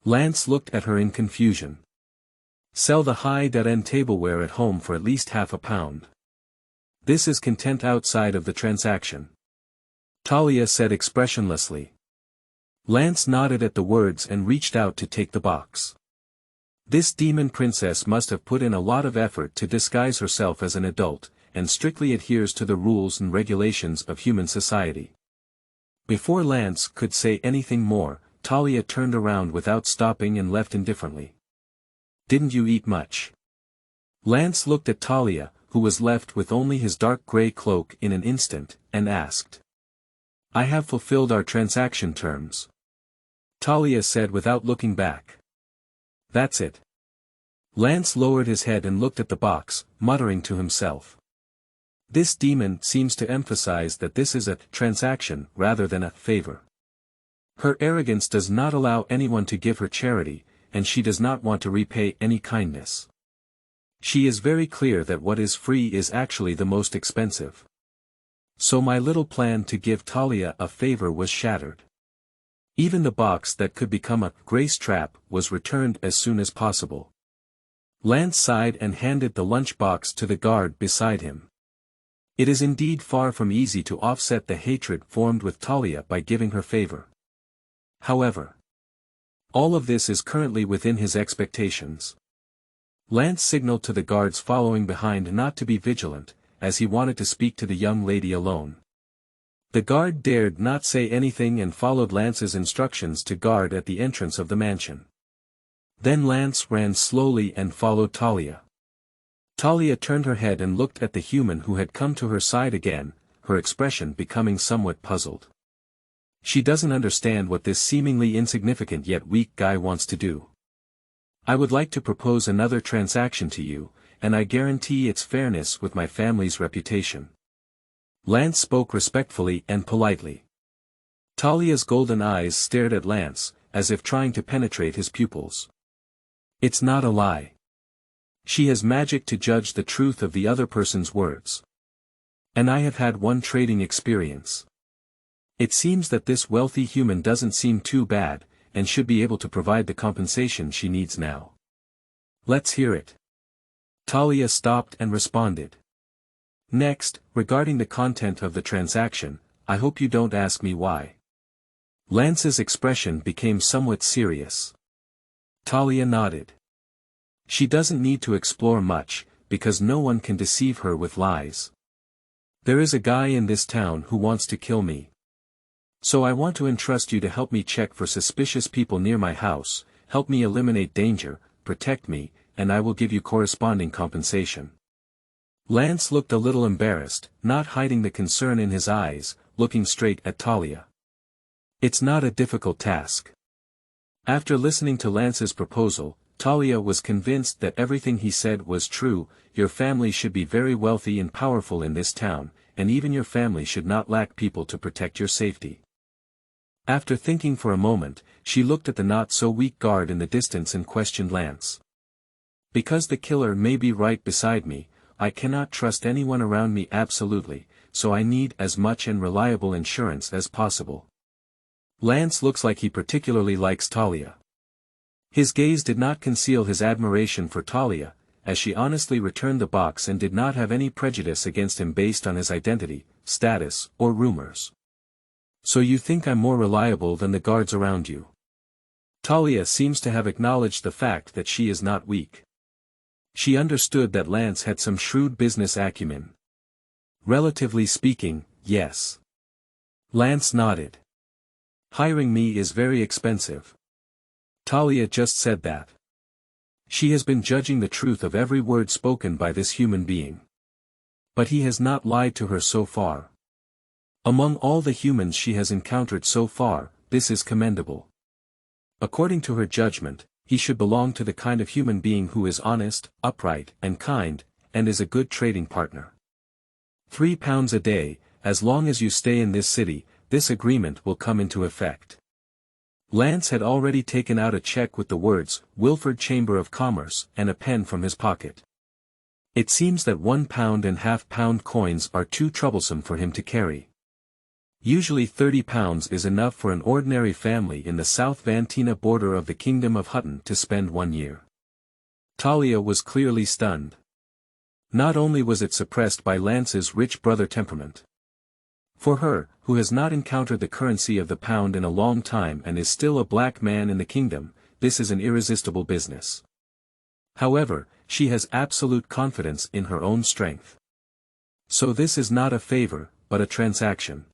Lance looked at her in confusion. Sell the high-end tableware at home for at least £50. This is content outside of the transaction. Talia said expressionlessly. Lance nodded at the words and reached out to take the box. This demon princess must have put in a lot of effort to disguise herself as an adult, and strictly adheres to the rules and regulations of human society. Before Lance could say anything more, Talia turned around without stopping and left indifferently. Didn't you eat much? Lance looked at Talia, who was left with only his dark gray cloak in an instant, and asked. I have fulfilled our transaction terms. Talia said without looking back. That's it. Lance lowered his head and looked at the box, muttering to himself. This demon seems to emphasize that this is a transaction rather than a favor. Her arrogance does not allow anyone to give her charity, and she does not want to repay any kindness. She is very clear that what is free is actually the most expensive. So my little plan to give Talia a favor was shattered. Even the box that could become a grace trap was returned as soon as possible. Lance sighed and handed the lunch box to the guard beside him. It is indeed far from easy to offset the hatred formed with Talia by giving her favor. However, all of this is currently within his expectations. Lance signaled to the guards following behind not to be vigilant, as he wanted to speak to the young lady alone. The guard dared not say anything and followed Lance's instructions to guard at the entrance of the mansion. Then Lance ran slowly and followed Talia. Talia turned her head and looked at the human who had come to her side again, her expression becoming somewhat puzzled. She doesn't understand what this seemingly insignificant yet weak guy wants to do. I would like to propose another transaction to you, and I guarantee its fairness with my family's reputation. Lance spoke respectfully and politely. Talia's golden eyes stared at Lance, as if trying to penetrate his pupils. It's not a lie. She has magic to judge the truth of the other person's words. And I have had one trading experience. It seems that this wealthy human doesn't seem too bad, and should be able to provide the compensation she needs now. Let's hear it. Talia stopped and responded. Next, regarding the content of the transaction, I hope you don't ask me why. Lance's expression became somewhat serious. Talia nodded. She doesn't need to explore much, because no one can deceive her with lies. There is a guy in this town who wants to kill me. So I want to entrust you to help me check for suspicious people near my house, help me eliminate danger, protect me, and I will give you corresponding compensation. Lance looked a little embarrassed, not hiding the concern in his eyes, looking straight at Talia. It's not a difficult task. After listening to Lance's proposal, Talia was convinced that everything he said was true. Your family should be very wealthy and powerful in this town, and even your family should not lack people to protect your safety. After thinking for a moment, she looked at the not-so-weak guard in the distance and questioned Lance. Because the killer may be right beside me, I cannot trust anyone around me absolutely, so I need as much and reliable insurance as possible. Lance looks like he particularly likes Talia. His gaze did not conceal his admiration for Talia, as she honestly returned the box and did not have any prejudice against him based on his identity, status, or rumors. So you think I'm more reliable than the guards around you? Talia seems to have acknowledged the fact that she is not weak. She understood that Lance had some shrewd business acumen. Relatively speaking, yes. Lance nodded. Hiring me is very expensive. Talia just said that. She has been judging the truth of every word spoken by this human being. But he has not lied to her so far. Among all the humans she has encountered so far, this is commendable. According to her judgment, he should belong to the kind of human being who is honest, upright, and kind, and is a good trading partner. £3 a day, as long as you stay in this city, this agreement will come into effect. Lance had already taken out a check with the words, Wilford Chamber of Commerce, and a pen from his pocket. It seems that £1 and £half coins are too troublesome for him to carry. Usually £30 is enough for an ordinary family in the South Vantina border of the Kingdom of Hutton to spend 1 year. Talia was clearly stunned. Not only was it suppressed by Lance's rich brother temperament. For her, who has not encountered the currency of the pound in a long time and is still a black man in the kingdom, this is an irresistible business. However, she has absolute confidence in her own strength. So this is not a favor, but a transaction.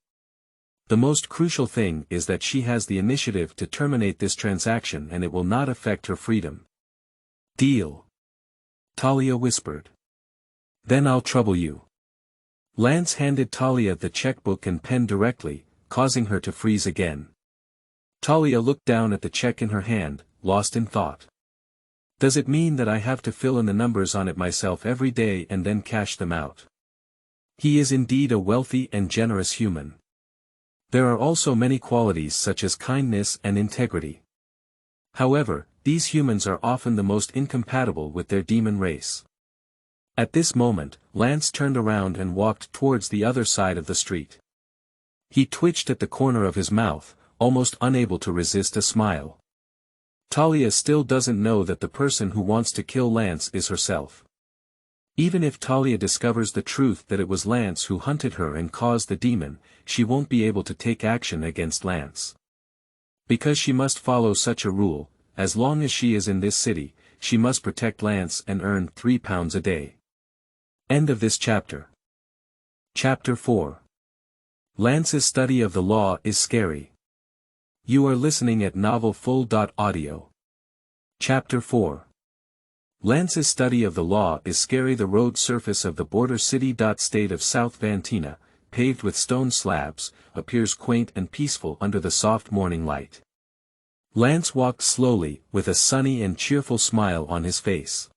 The most crucial thing is that she has the initiative to terminate this transaction and it will not affect her freedom. Deal. Talia whispered. Then I'll trouble you. Lance handed Talia the checkbook and pen directly, causing her to freeze again. Talia looked down at the check in her hand, lost in thought. Does it mean that I have to fill in the numbers on it myself every day and then cash them out? He is indeed a wealthy and generous human. There are also many qualities such as kindness and integrity. However, these humans are often the most incompatible with their demon race. At this moment, Lance turned around and walked towards the other side of the street. He twitched at the corner of his mouth, almost unable to resist a smile. Talia still doesn't know that the person who wants to kill Lance is herself. Even if Talia discovers the truth that it was Lance who hunted her and caused the demon, she won't be able to take action against Lance. Because she must follow such a rule, as long as she is in this city, she must protect Lance and earn £3 a day. End of this chapter. Chapter 4. Lance's study of the law is scary. You are listening at novelfull.audio. Chapter 4. Lance's study of the law is scary. The road surface of the border city-state of South Vantina, paved with stone slabs, appears quaint and peaceful under the soft morning light. Lance walked slowly, with a sunny and cheerful smile on his face.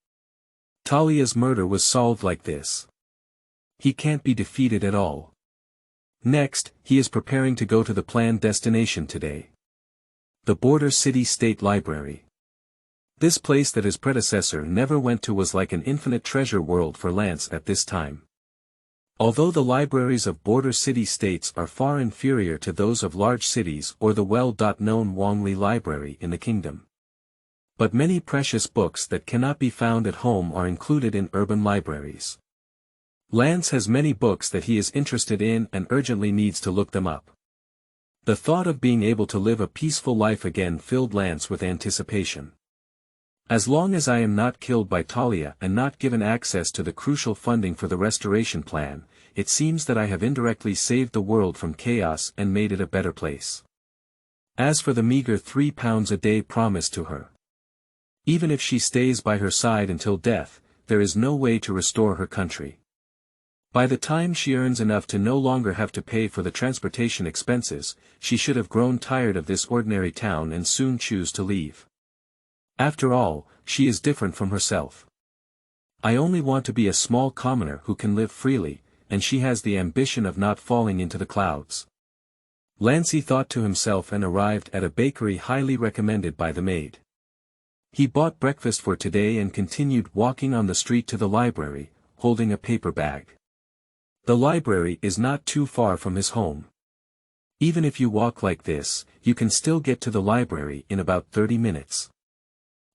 Talia's murder was solved like this. He can't be defeated at all. Next, he is preparing to go to the planned destination today. The Border City State Library. This place that his predecessor never went to was like an infinite treasure world for Lance at this time. Although the libraries of border city-states are far inferior to those of large cities or the well-known Wongley Library in the kingdom. But many precious books that cannot be found at home are included in urban libraries. Lance has many books that he is interested in and urgently needs to look them up. The thought of being able to live a peaceful life again filled Lance with anticipation. As long as I am not killed by Talia and not given access to the crucial funding for the restoration plan, it seems that I have indirectly saved the world from chaos and made it a better place. As for the meager £3 a day promised to her, even if she stays by her side until death, there is no way to restore her country. By the time she earns enough to no longer have to pay for the transportation expenses, she should have grown tired of this ordinary town and soon choose to leave. After all, she is different from herself. I only want to be a small commoner who can live freely, and she has the ambition of not falling into the clouds. Lancey thought to himself and arrived at a bakery highly recommended by the maid. He bought breakfast for today and continued walking on the street to the library, holding a paper bag. The library is not too far from his home. Even if you walk like this, you can still get to the library in about 30 minutes.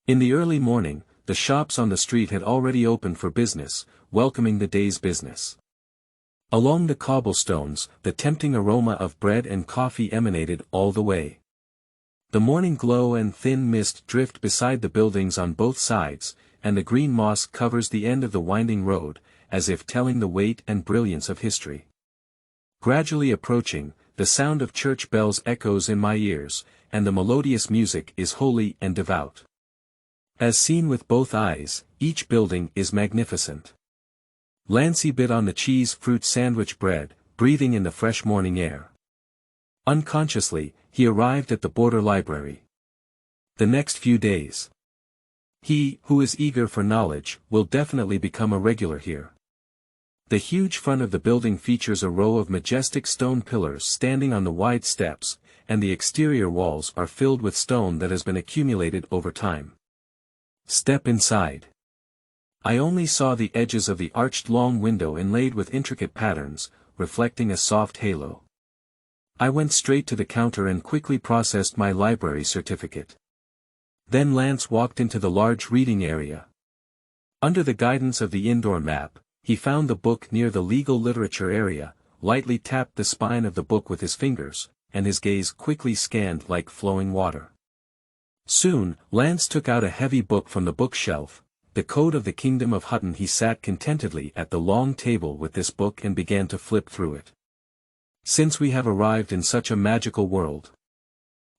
In the early morning, the shops on the street had already opened for business, welcoming the day's business. Along the cobblestones, the tempting aroma of bread and coffee emanated all the way. The morning glow and thin mist drift beside the buildings on both sides, and the green moss covers the end of the winding road, as if telling the weight and brilliance of history. Gradually approaching, the sound of church bells echoes in my ears, and the melodious music is holy and devout. As seen with both eyes, each building is magnificent. Lancey bit on the cheese fruit sandwich bread, breathing in the fresh morning air. Unconsciously, he arrived at the border library. The next few days. He, who is eager for knowledge, will definitely become a regular here. The huge front of the building features a row of majestic stone pillars standing on the wide steps, and the exterior walls are filled with stone that has been accumulated over time. Step inside. I only saw the edges of the arched long window inlaid with intricate patterns, reflecting a soft halo. I went straight to the counter and quickly processed my library certificate. Then Lance walked into the large reading area. Under the guidance of the indoor map, he found the book near the legal literature area, lightly tapped the spine of the book with his fingers, and his gaze quickly scanned like flowing water. Soon, Lance took out a heavy book from the bookshelf, the Code of the Kingdom of Hutton. He sat contentedly at the long table with this book and began to flip through it. Since we have arrived in such a magical world.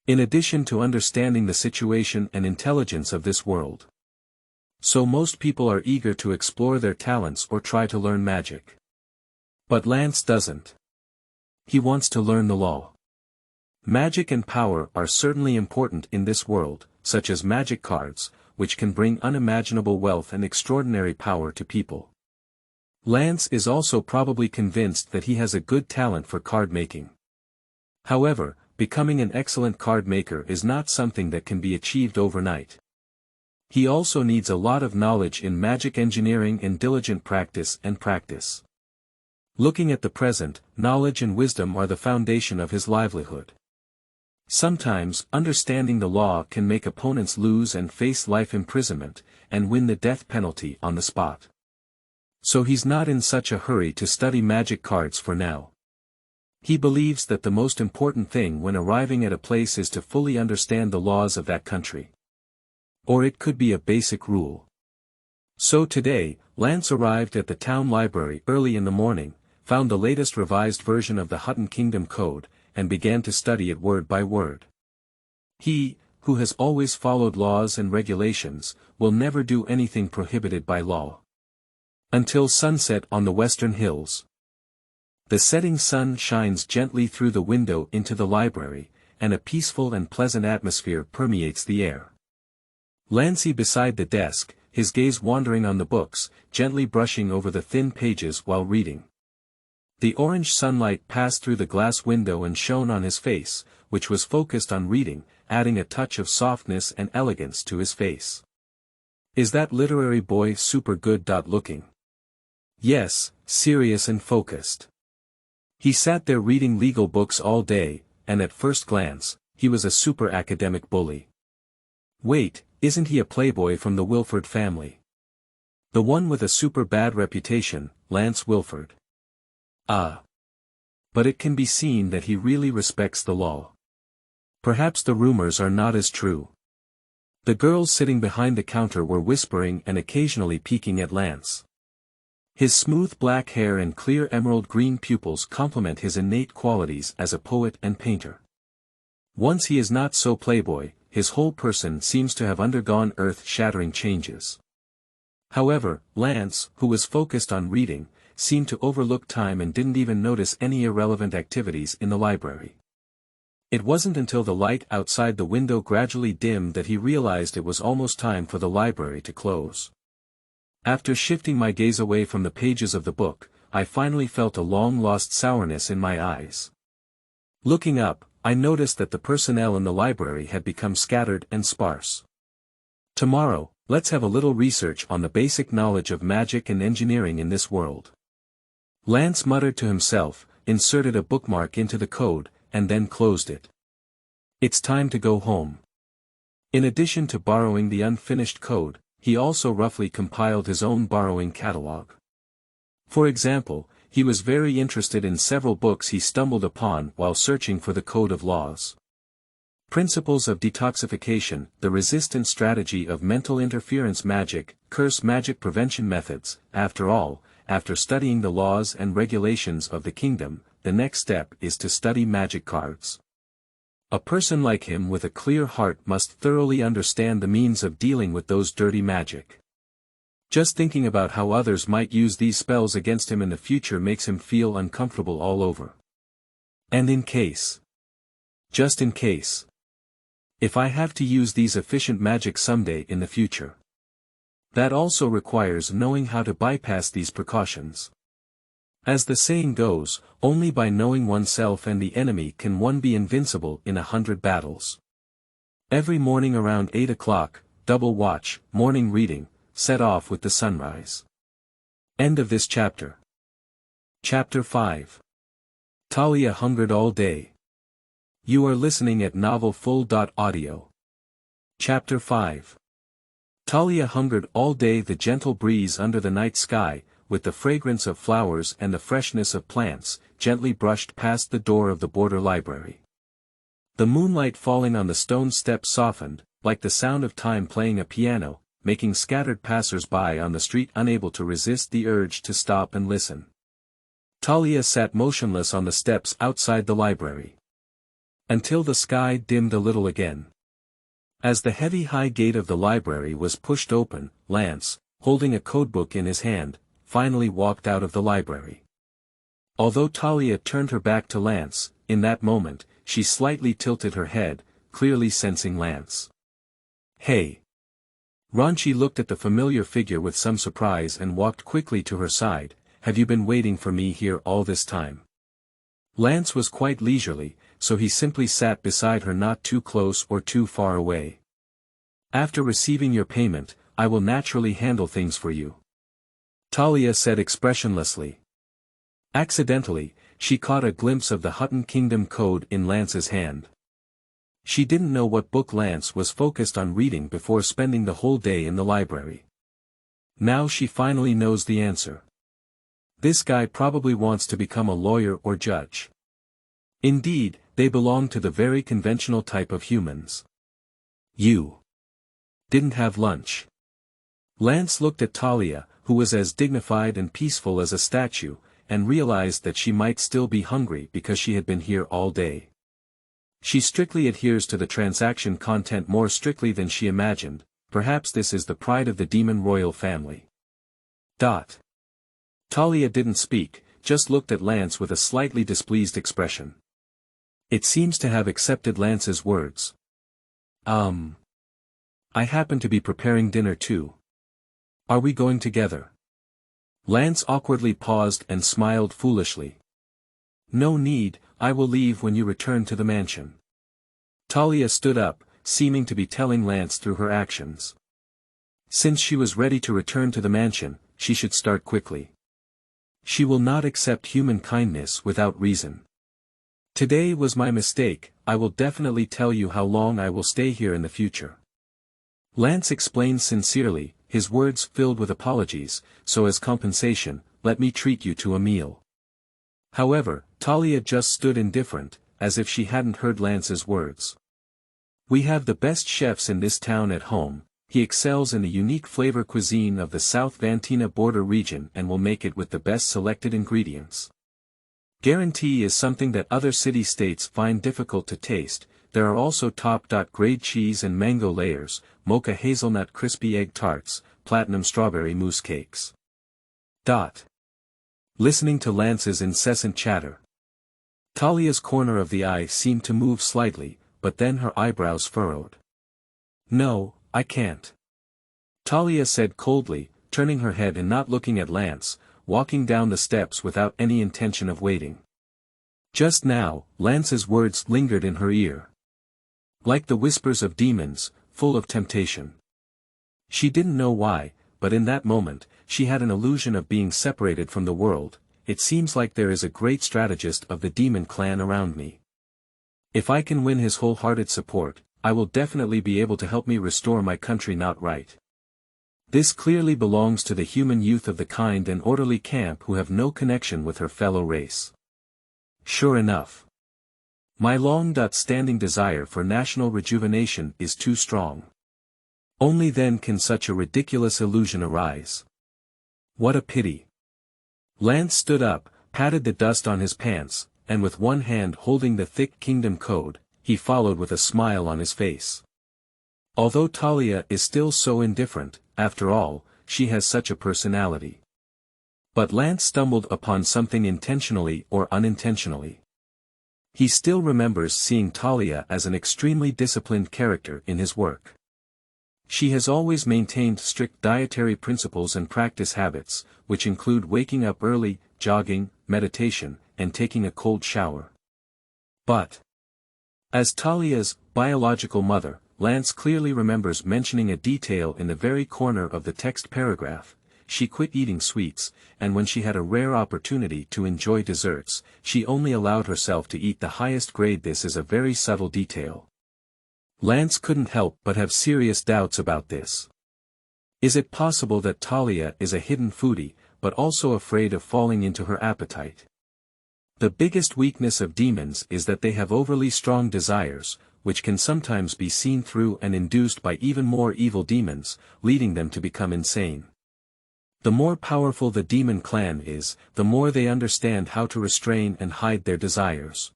In addition to understanding the situation and intelligence of this world. So most people are eager to explore their talents or try to learn magic. But Lance doesn't. He wants to learn the law. Magic and power are certainly important in this world, such as magic cards, which can bring unimaginable wealth and extraordinary power to people. Lance is also probably convinced that he has a good talent for card making. However, becoming an excellent card maker is not something that can be achieved overnight. He also needs a lot of knowledge in magic engineering and diligent practice. Looking at the present, knowledge and wisdom are the foundation of his livelihood. Sometimes, understanding the law can make opponents lose and face life imprisonment, and win the death penalty on the spot. So he's not in such a hurry to study magic cards for now. He believes that the most important thing when arriving at a place is to fully understand the laws of that country. Or it could be a basic rule. So today, Lance arrived at the town library early in the morning, found the latest revised version of the Hutton Kingdom Code, and began to study it word by word. He, who has always followed laws and regulations, will never do anything prohibited by law. Until sunset on the western hills. The setting sun shines gently through the window into the library, and a peaceful and pleasant atmosphere permeates the air. Lancey beside the desk, his gaze wandering on the books, gently brushing over the thin pages while reading. The orange sunlight passed through the glass window and shone on his face, which was focused on reading, adding a touch of softness and elegance to his face. Is that literary boy super good? Looking? Yes, serious and focused. He sat there reading legal books all day, and at first glance, he was a super academic bully. Wait, isn't he a playboy from the Wilford family? The one with a super bad reputation, Lance Wilford. Ah. But it can be seen that he really respects the law. Perhaps the rumors are not as true. The girls sitting behind the counter were whispering and occasionally peeking at Lance. His smooth black hair and clear emerald green pupils complement his innate qualities as a poet and painter. Once he is not so playboy, his whole person seems to have undergone earth-shattering changes. However, Lance, who was focused on reading, seemed to overlook time and didn't even notice any irrelevant activities in the library. It wasn't until the light outside the window gradually dimmed that he realized it was almost time for the library to close. After shifting my gaze away from the pages of the book, I finally felt a long-lost sourness in my eyes. Looking up, I noticed that the personnel in the library had become scattered and sparse. Tomorrow, let's have a little research on the basic knowledge of magic and engineering in this world. Lance muttered to himself, inserted a bookmark into the code, and then closed it. It's time to go home. In addition to borrowing the unfinished code, he also roughly compiled his own borrowing catalog. For example, he was very interested in several books he stumbled upon while searching for the Code of Laws. Principles of Detoxification, The Resistant Strategy of Mental Interference Magic, Curse Magic Prevention Methods. After all, after studying the laws and regulations of the kingdom, the next step is to study magic cards. A person like him with a clear heart must thoroughly understand the means of dealing with those dirty magic. Just thinking about how others might use these spells against him in the future makes him feel uncomfortable all over. And in case. Just in case. If I have to use these efficient magic someday in the future. That also requires knowing how to bypass these precautions. As the saying goes, only by knowing oneself and the enemy can one be invincible in 100 battles. Every morning around 8 o'clock, double watch, morning reading, set off with the sunrise. End of this chapter. Chapter 5. Talia hungered all day. You are listening at novelfull.audio. Chapter 5. Talia hungered all day. The gentle breeze under the night sky, with the fragrance of flowers and the freshness of plants, gently brushed past the door of the border library. The moonlight falling on the stone steps softened, like the sound of time playing a piano, making scattered passers-by on the street unable to resist the urge to stop and listen. Talia sat motionless on the steps outside the library. Until the sky dimmed a little again. As the heavy high gate of the library was pushed open, Lance, holding a codebook in his hand, finally walked out of the library. Although Talia turned her back to Lance, in that moment, she slightly tilted her head, clearly sensing Lance. Hey! Ranchi looked at the familiar figure with some surprise and walked quickly to her side. Have you been waiting for me here all this time? Lance was quite leisurely, so he simply sat beside her, not too close or too far away. After receiving your payment, I will naturally handle things for you. Talia said expressionlessly. Accidentally, she caught a glimpse of the Hutton Kingdom Code in Lance's hand. She didn't know what book Lance was focused on reading before spending the whole day in the library. Now she finally knows the answer. This guy probably wants to become a lawyer or judge. Indeed, they belong to the very conventional type of humans. You didn't have lunch. Lance looked at Talia, who was as dignified and peaceful as a statue, and realized that she might still be hungry because she had been here all day. She strictly adheres to the transaction content more strictly than she imagined. Perhaps this is the pride of the demon royal family. Talia didn't speak, just looked at Lance with a slightly displeased expression. It seems to have accepted Lance's words. I happen to be preparing dinner too. Are we going together? Lance awkwardly paused and smiled foolishly. No need, I will leave when you return to the mansion. Talia stood up, seeming to be telling Lance through her actions. Since she was ready to return to the mansion, she should start quickly. She will not accept human kindness without reason. Today was my mistake, I will definitely tell you how long I will stay here in the future. Lance explained sincerely, his words filled with apologies, so as compensation, let me treat you to a meal. However, Talia just stood indifferent, as if she hadn't heard Lance's words. We have the best chefs in this town at home, he excels in the unique flavor cuisine of the South Vantina border region and will make it with the best selected ingredients. Guarantee is something that other city-states find difficult to taste. There are also top-grade cheese and mango layers, mocha hazelnut crispy egg tarts, platinum strawberry mousse cakes. Listening to Lance's incessant chatter. Talia's corner of the eye seemed to move slightly, but then her eyebrows furrowed. No, I can't. Talia said coldly, turning her head and not looking at Lance, walking down the steps without any intention of waiting. Just now, Lance's words lingered in her ear. Like the whispers of demons, full of temptation. She didn't know why, but in that moment, she had an illusion of being separated from the world. It seems like there is a great strategist of the demon clan around me. If I can win his wholehearted support, I will definitely be able to help me restore my country not right. This clearly belongs to the human youth of the kind and orderly camp who have no connection with her fellow race. Sure enough. My long-standing desire for national rejuvenation is too strong. Only then can such a ridiculous illusion arise. What a pity. Lance stood up, patted the dust on his pants, and with one hand holding the thick kingdom code, he followed with a smile on his face. Although Talia is still so indifferent, after all, she has such a personality. But Lance stumbled upon something intentionally or unintentionally. He still remembers seeing Talia as an extremely disciplined character in his work. She has always maintained strict dietary principles and practice habits, which include waking up early, jogging, meditation, and taking a cold shower. But, as Talia's biological mother, Lance clearly remembers mentioning a detail in the very corner of the text paragraph. She quit eating sweets, and when she had a rare opportunity to enjoy desserts, she only allowed herself to eat the highest grade. This is a very subtle detail. Lance couldn't help but have serious doubts about this. Is it possible that Talia is a hidden foodie, but also afraid of falling into her appetite? The biggest weakness of demons is that they have overly strong desires, which can sometimes be seen through and induced by even more evil demons, leading them to become insane. The more powerful the demon clan is, the more they understand how to restrain and hide their desires.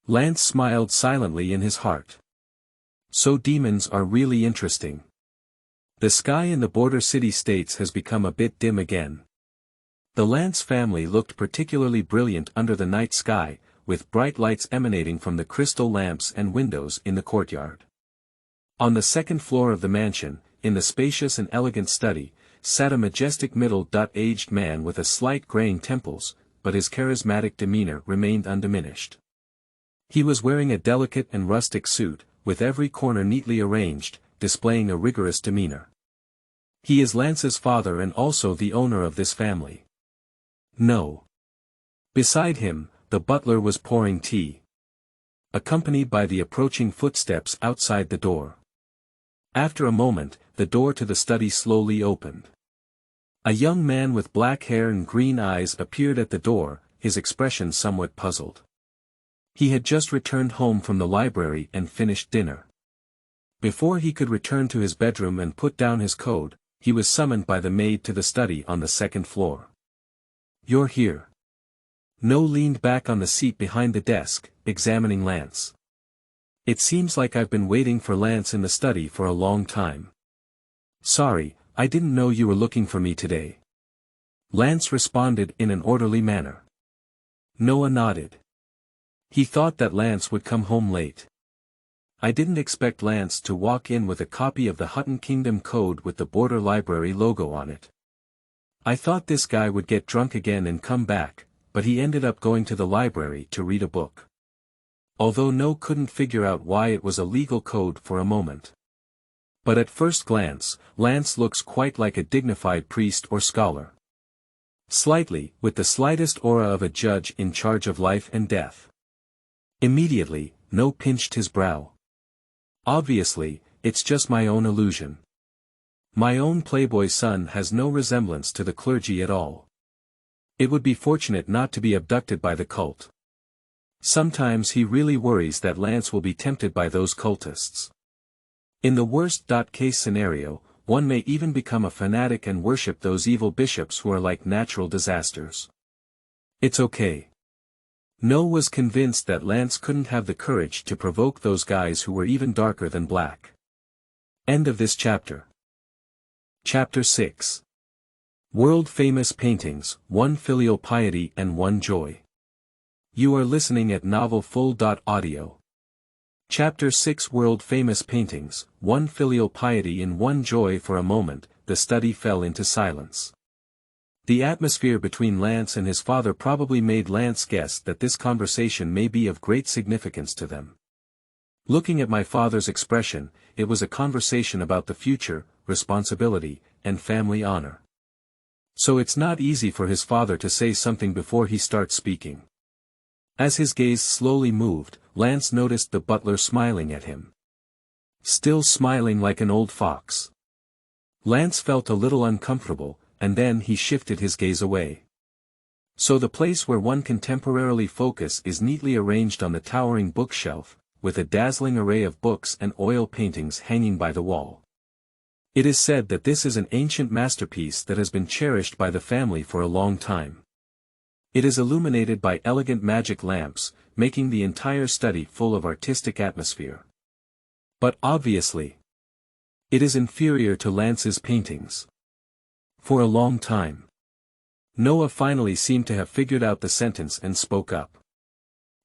Lance smiled silently in his heart. So demons are really interesting. The sky in the border city-states has become a bit dim again. The Lance family looked particularly brilliant under the night sky, with bright lights emanating from the crystal lamps and windows in the courtyard. On the second floor of the mansion, in the spacious and elegant study, sat a majestic middle-aged man with a slight graying temples, but his charismatic demeanor remained undiminished. He was wearing a delicate and rustic suit, with every corner neatly arranged, displaying a rigorous demeanor. He is Lance's father and also the owner of this family. No. Beside him, the butler was pouring tea, accompanied by the approaching footsteps outside the door. After a moment, the door to the study slowly opened. A young man with black hair and green eyes appeared at the door, his expression somewhat puzzled. He had just returned home from the library and finished dinner. Before he could return to his bedroom and put down his code, he was summoned by the maid to the study on the second floor. You're here. No leaned back on the seat behind the desk, examining Lance. It seems like I've been waiting for Lance in the study for a long time. Sorry, I didn't know you were looking for me today. Lance responded in an orderly manner. Noah nodded. He thought that Lance would come home late. I didn't expect Lance to walk in with a copy of the Hutton Kingdom Code with the Border Library logo on it. I thought this guy would get drunk again and come back, but he ended up going to the library to read a book. Although No couldn't figure out why it was a legal code for a moment. But at first glance, Lance looks quite like a dignified priest or scholar. Slightly, with the slightest aura of a judge in charge of life and death. Immediately, No pinched his brow. Obviously, it's just my own illusion. My own playboy son has no resemblance to the clergy at all. It would be fortunate not to be abducted by the cult. Sometimes he really worries that Lance will be tempted by those cultists. In the worst-case scenario, one may even become a fanatic and worship those evil bishops who are like natural disasters. It's okay. No was convinced that Lance couldn't have the courage to provoke those guys who were even darker than black. End of this chapter. Chapter 6. World-famous paintings, 1 filial piety and 1 joy. You are listening at novelfull.audio. Chapter 6 World-famous paintings, 1 filial piety and 1 joy. For a moment, the study fell into silence. The atmosphere between Lance and his father probably made Lance guess that this conversation may be of great significance to them. Looking at my father's expression, it was a conversation about the future, responsibility, and family honor. So it's not easy for his father to say something before he starts speaking. As his gaze slowly moved, Lance noticed the butler smiling at him. Still smiling like an old fox. Lance felt a little uncomfortable, and then he shifted his gaze away. So the place where one can temporarily focus is neatly arranged on the towering bookshelf, with a dazzling array of books and oil paintings hanging by the wall. It is said that this is an ancient masterpiece that has been cherished by the family for a long time. It is illuminated by elegant magic lamps, making the entire study full of artistic atmosphere. But obviously, it is inferior to Lance's paintings. For a long time, Noah finally seemed to have figured out the sentence and spoke up.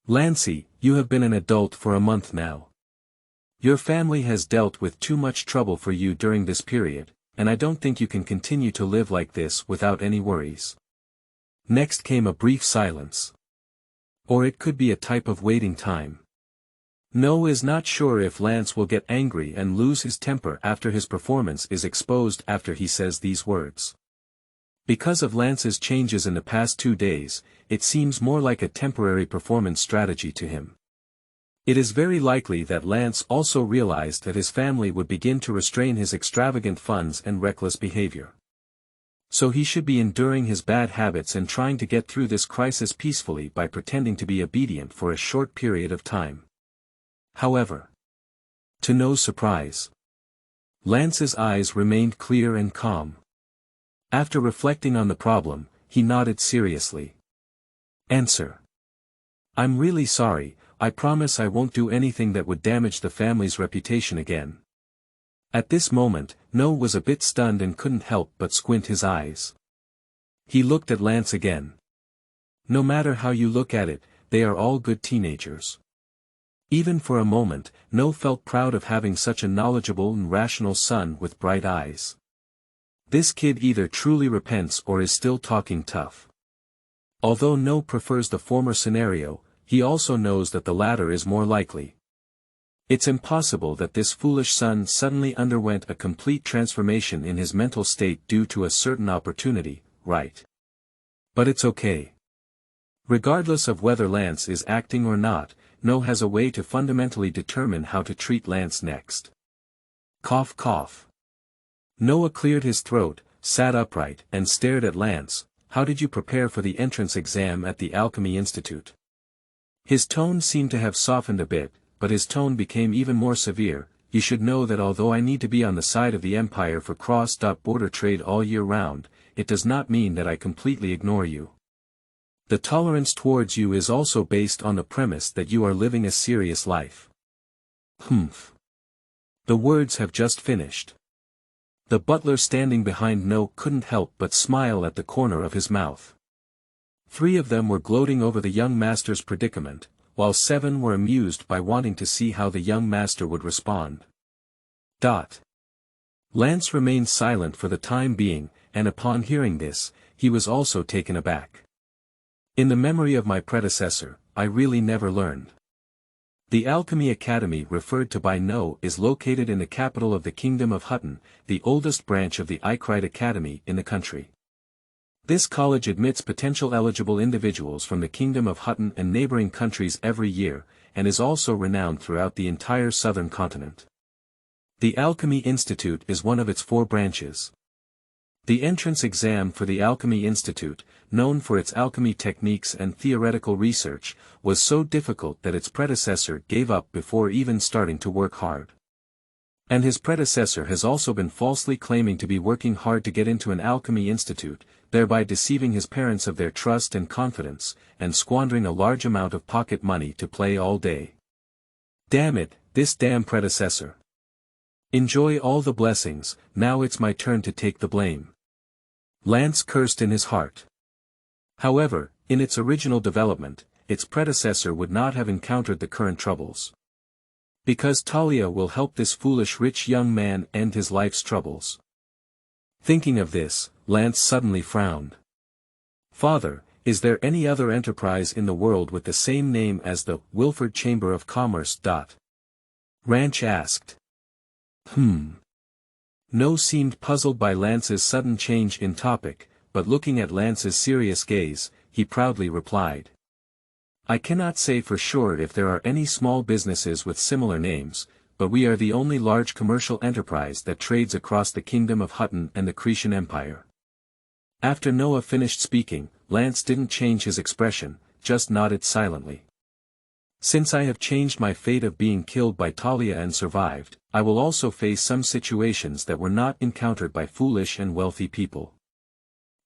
Lancey, you have been an adult for a month now. Your family has dealt with too much trouble for you during this period, and I don't think you can continue to live like this without any worries. Next came a brief silence. Or it could be a type of waiting time. Noah is not sure if Lance will get angry and lose his temper after his performance is exposed after he says these words. Because of Lance's changes in the past 2 days, it seems more like a temporary performance strategy to him. It is very likely that Lance also realized that his family would begin to restrain his extravagant funds and reckless behavior. So he should be enduring his bad habits and trying to get through this crisis peacefully by pretending to be obedient for a short period of time. However, to no surprise, Lance's eyes remained clear and calm. After reflecting on the problem, he nodded seriously. Answer. I'm really sorry, I promise I won't do anything that would damage the family's reputation again. At this moment, Noah was a bit stunned and couldn't help but squint his eyes. He looked at Lance again. No matter how you look at it, they are all good teenagers. Even for a moment, Noah felt proud of having such a knowledgeable and rational son with bright eyes. This kid either truly repents or is still talking tough. Although Noah prefers the former scenario, he also knows that the latter is more likely. It's impossible that this foolish son suddenly underwent a complete transformation in his mental state due to a certain opportunity, right? But it's okay. Regardless of whether Lance is acting or not, Noah has a way to fundamentally determine how to treat Lance next. Cough cough. Noah cleared his throat, sat upright, and stared at Lance. How did you prepare for the entrance exam at the Alchemy Institute? His tone seemed to have softened a bit, but his tone became even more severe. You should know that although I need to be on the side of the Empire for cross-border trade all year round, it does not mean that I completely ignore you. The tolerance towards you is also based on the premise that you are living a serious life. Humph. The words have just finished. The butler standing behind Noah couldn't help but smile at the corner of his mouth. 3 of them were gloating over the young master's predicament, while 7 were amused by wanting to see how the young master would respond. Lance remained silent for the time being, and upon hearing this, he was also taken aback. In the memory of my predecessor, I really never learned. The Alchemy Academy referred to by No is located in the capital of the Kingdom of Hutton, the oldest branch of the exiled Academy in the country. This college admits potential eligible individuals from the Kingdom of Hutton and neighboring countries every year, and is also renowned throughout the entire southern continent. The Alchemy Institute is one of its 4 branches. The entrance exam for the Alchemy Institute, known for its alchemy techniques and theoretical research, was so difficult that its predecessor gave up before even starting to work hard. And his predecessor has also been falsely claiming to be working hard to get into an alchemy institute, thereby deceiving his parents of their trust and confidence, and squandering a large amount of pocket money to play all day. Damn it, this damn predecessor. Enjoy all the blessings, now it's my turn to take the blame. Lance cursed in his heart. However, in its original development, its predecessor would not have encountered the current troubles. Because Talia will help this foolish rich young man end his life's troubles. Thinking of this, Lance suddenly frowned. Father, is there any other enterprise in the world with the same name as the Wilford Chamber of Commerce? Ranch asked. No seemed puzzled by Lance's sudden change in topic, but looking at Lance's serious gaze, he proudly replied. I cannot say for sure if there are any small businesses with similar names, but we are the only large commercial enterprise that trades across the Kingdom of Hutton and the Cretan Empire. After Noah finished speaking, Lance didn't change his expression, just nodded silently. Since I have changed my fate of being killed by Talia and survived, I will also face some situations that were not encountered by foolish and wealthy people.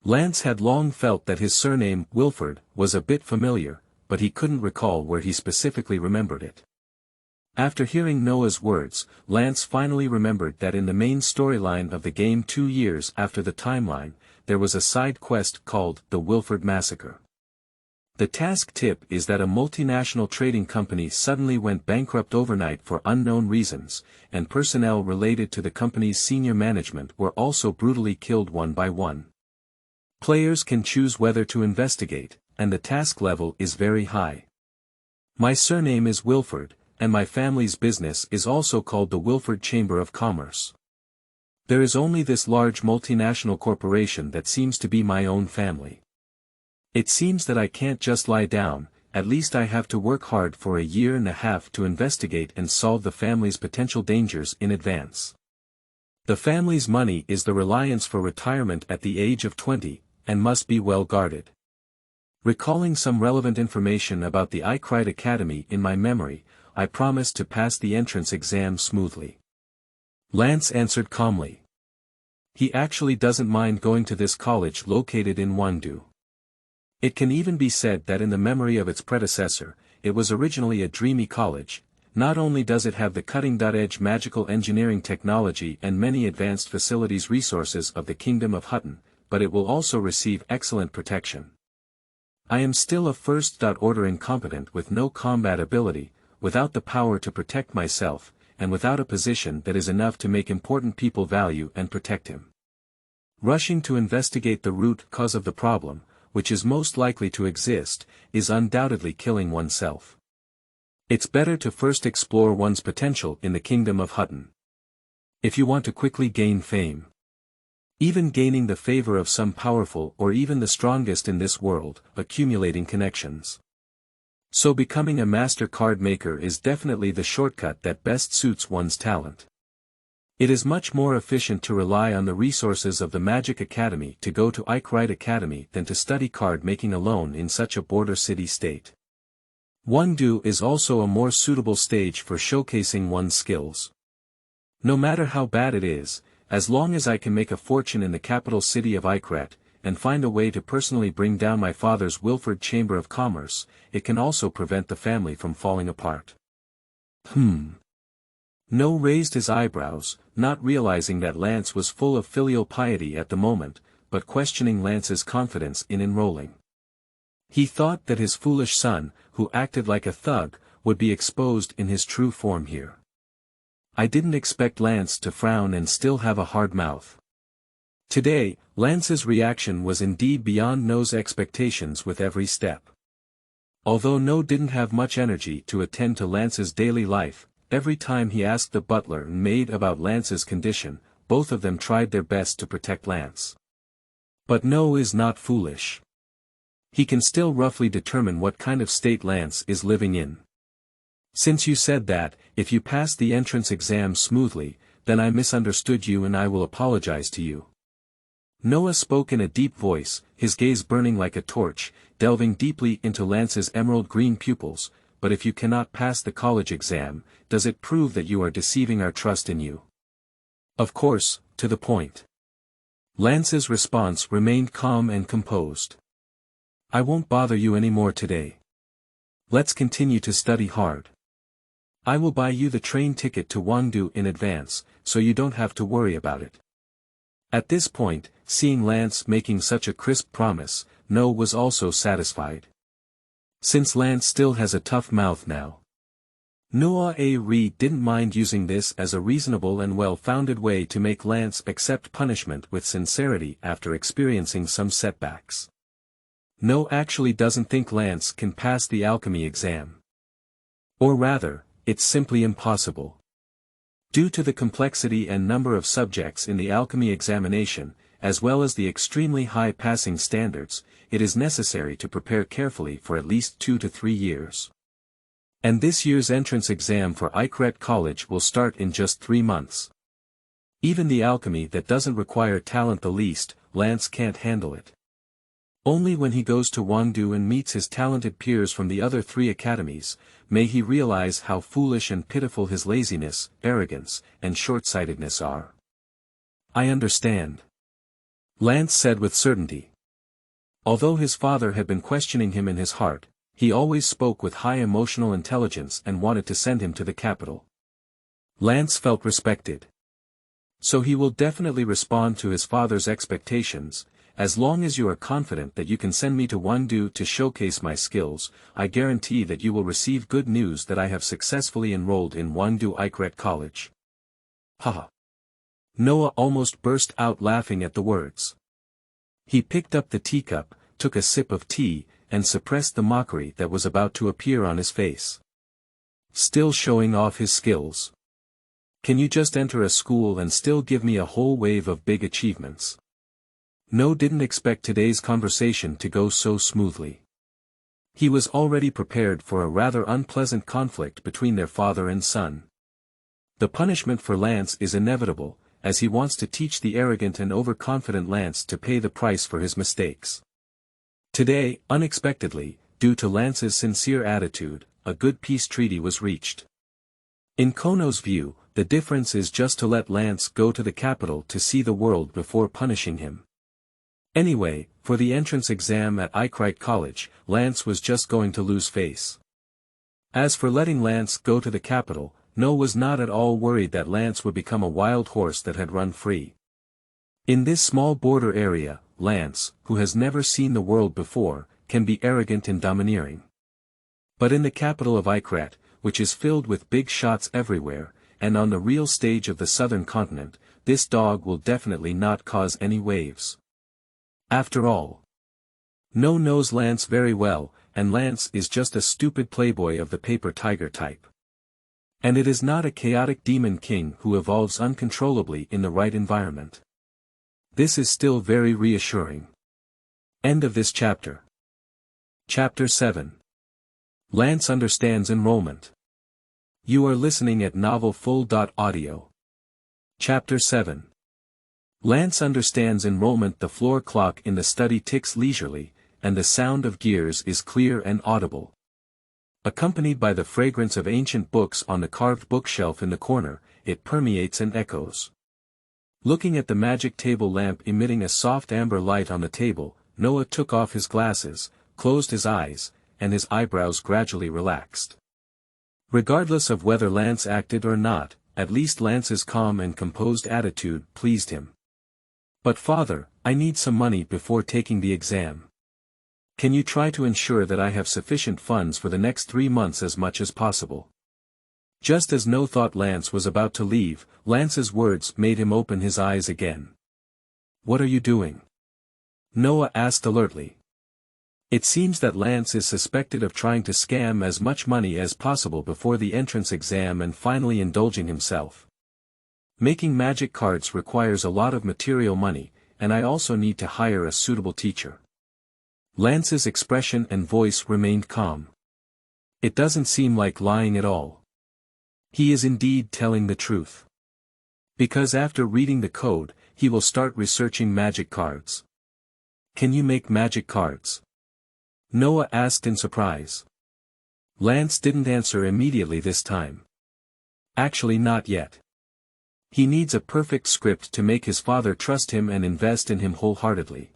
Lance had long felt that his surname, Wilford, was a bit familiar, but he couldn't recall where he specifically remembered it. After hearing Noah's words, Lance finally remembered that in the main storyline of the game 2 years after the timeline, there was a side quest called the Wilford Massacre. The task tip is that a multinational trading company suddenly went bankrupt overnight for unknown reasons, and personnel related to the company's senior management were also brutally killed one by one. Players can choose whether to investigate, and the task level is very high. My surname is Wilford, and my family's business is also called the Wilford Chamber of Commerce. There is only this large multinational corporation that seems to be my own family. It seems that I can't just lie down, at least I have to work hard for a year and a half to investigate and solve the family's potential dangers in advance. The family's money is the reliance for retirement at the age of 20, and must be well guarded. Recalling some relevant information about the exiled Academy in my memory, I promised to pass the entrance exam smoothly. Lance answered calmly. He actually doesn't mind going to this college located in Wandu. It can even be said that in the memory of its predecessor, it was originally a dreamy college. Not only does it have the cutting-edge magical engineering technology and many advanced facilities resources of the Kingdom of Hutton, but it will also receive excellent protection. I am still a first order incompetent with no combat ability, without the power to protect myself, and without a position that is enough to make important people value and protect him. Rushing to investigate the root cause of the problem, which is most likely to exist, is undoubtedly killing oneself. It's better to first explore one's potential in the Kingdom of Hutton. If you want to quickly gain fame, even gaining the favor of some powerful or even the strongest in this world, accumulating connections. So becoming a master card maker is definitely the shortcut that best suits one's talent. It is much more efficient to rely on the resources of the Magic Academy to go to exiled Academy than to study card making alone in such a border city state. Wandu is also a more suitable stage for showcasing one's skills. No matter how bad it is, as long as I can make a fortune in the capital city of Ikret, and find a way to personally bring down my father's Wilford Chamber of Commerce, it can also prevent the family from falling apart. No raised his eyebrows, not realizing that Lance was full of filial piety at the moment, but questioning Lance's confidence in enrolling. He thought that his foolish son, who acted like a thug, would be exposed in his true form here. I didn't expect Lance to frown and still have a hard mouth. Today, Lance's reaction was indeed beyond No's expectations with every step. Although No didn't have much energy to attend to Lance's daily life, every time he asked the butler and maid about Lance's condition, both of them tried their best to protect Lance. But No is not foolish. He can still roughly determine what kind of state Lance is living in. Since you said that, if you pass the entrance exam smoothly, then I misunderstood you and I will apologize to you. Noah spoke in a deep voice, his gaze burning like a torch, delving deeply into Lance's emerald green pupils. But if you cannot pass the college exam, does it prove that you are deceiving our trust in you? Of course, to the point. Lance's response remained calm and composed. I won't bother you anymore today. Let's continue to study hard. I will buy you the train ticket to Wangdu in advance, so you don't have to worry about it. At this point, seeing Lance making such a crisp promise, No was also satisfied. Since Lance still has a tough mouth now. Noah Reed didn't mind using this as a reasonable and well-founded way to make Lance accept punishment with sincerity after experiencing some setbacks. No actually doesn't think Lance can pass the alchemy exam. Or rather, it's simply impossible. Due to the complexity and number of subjects in the alchemy examination, as well as the extremely high passing standards, it is necessary to prepare carefully for at least 2 to 3 years. And this year's entrance exam for Icret College will start in just 3 months. Even the alchemy that doesn't require talent the least, Lance can't handle it. Only when he goes to Wangdu and meets his talented peers from the other 3 academies, may he realize how foolish and pitiful his laziness, arrogance, and short-sightedness are. I understand. Lance said with certainty. Although his father had been questioning him in his heart, he always spoke with high emotional intelligence and wanted to send him to the capital. Lance felt respected. So he will definitely respond to his father's expectations. As long as you are confident that you can send me to Wangdu to showcase my skills, I guarantee that you will receive good news that I have successfully enrolled in Wangdu Icret College. Haha. Noah almost burst out laughing at the words. He picked up the teacup, took a sip of tea, and suppressed the mockery that was about to appear on his face. Still showing off his skills. Can you just enter a school and still give me a whole wave of big achievements? No didn't expect today's conversation to go so smoothly. He was already prepared for a rather unpleasant conflict between their father and son. The punishment for Lance is inevitable, as he wants to teach the arrogant and overconfident Lance to pay the price for his mistakes. Today, unexpectedly, due to Lance's sincere attitude, a good peace treaty was reached. In Kono's view, the difference is just to let Lance go to the capital to see the world before punishing him. Anyway, for the entrance exam at Icret College, Lance was just going to lose face. As for letting Lance go to the capital, No was not at all worried that Lance would become a wild horse that had run free. In this small border area, Lance, who has never seen the world before, can be arrogant and domineering. But in the capital of Icret, which is filled with big shots everywhere, and on the real stage of the southern continent, this dog will definitely not cause any waves. After all, No knows Lance very well, and Lance is just a stupid playboy of the paper tiger type. And it is not a chaotic demon king who evolves uncontrollably in the right environment. This is still very reassuring. End of this chapter. Chapter 7. Lance understands enrollment. You are listening at novelfull.audio. Chapter 7. Lance understands enrollment. The floor clock in the study ticks leisurely, and the sound of gears is clear and audible. Accompanied by the fragrance of ancient books on the carved bookshelf in the corner, it permeates and echoes. Looking at the magic table lamp emitting a soft amber light on the table, Noah took off his glasses, closed his eyes, and his eyebrows gradually relaxed. Regardless of whether Lance acted or not, at least Lance's calm and composed attitude pleased him. But father, I need some money before taking the exam. Can you try to ensure that I have sufficient funds for the next 3 months as much as possible? Just as No thought Lance was about to leave, Lance's words made him open his eyes again. what are you doing?" Noah asked alertly. It seems that Lance is suspected of trying to scam as much money as possible before the entrance exam and finally indulging himself. Making magic cards requires a lot of material money, and I also need to hire a suitable teacher. Lance's expression and voice remained calm. It doesn't seem like lying at all. He is indeed telling the truth. Because after reading the code, he will start researching magic cards. "Can you make magic cards?" Noah asked in surprise. Lance didn't answer immediately this time. Actually, not yet. He needs a perfect script to make his father trust him and invest in him wholeheartedly.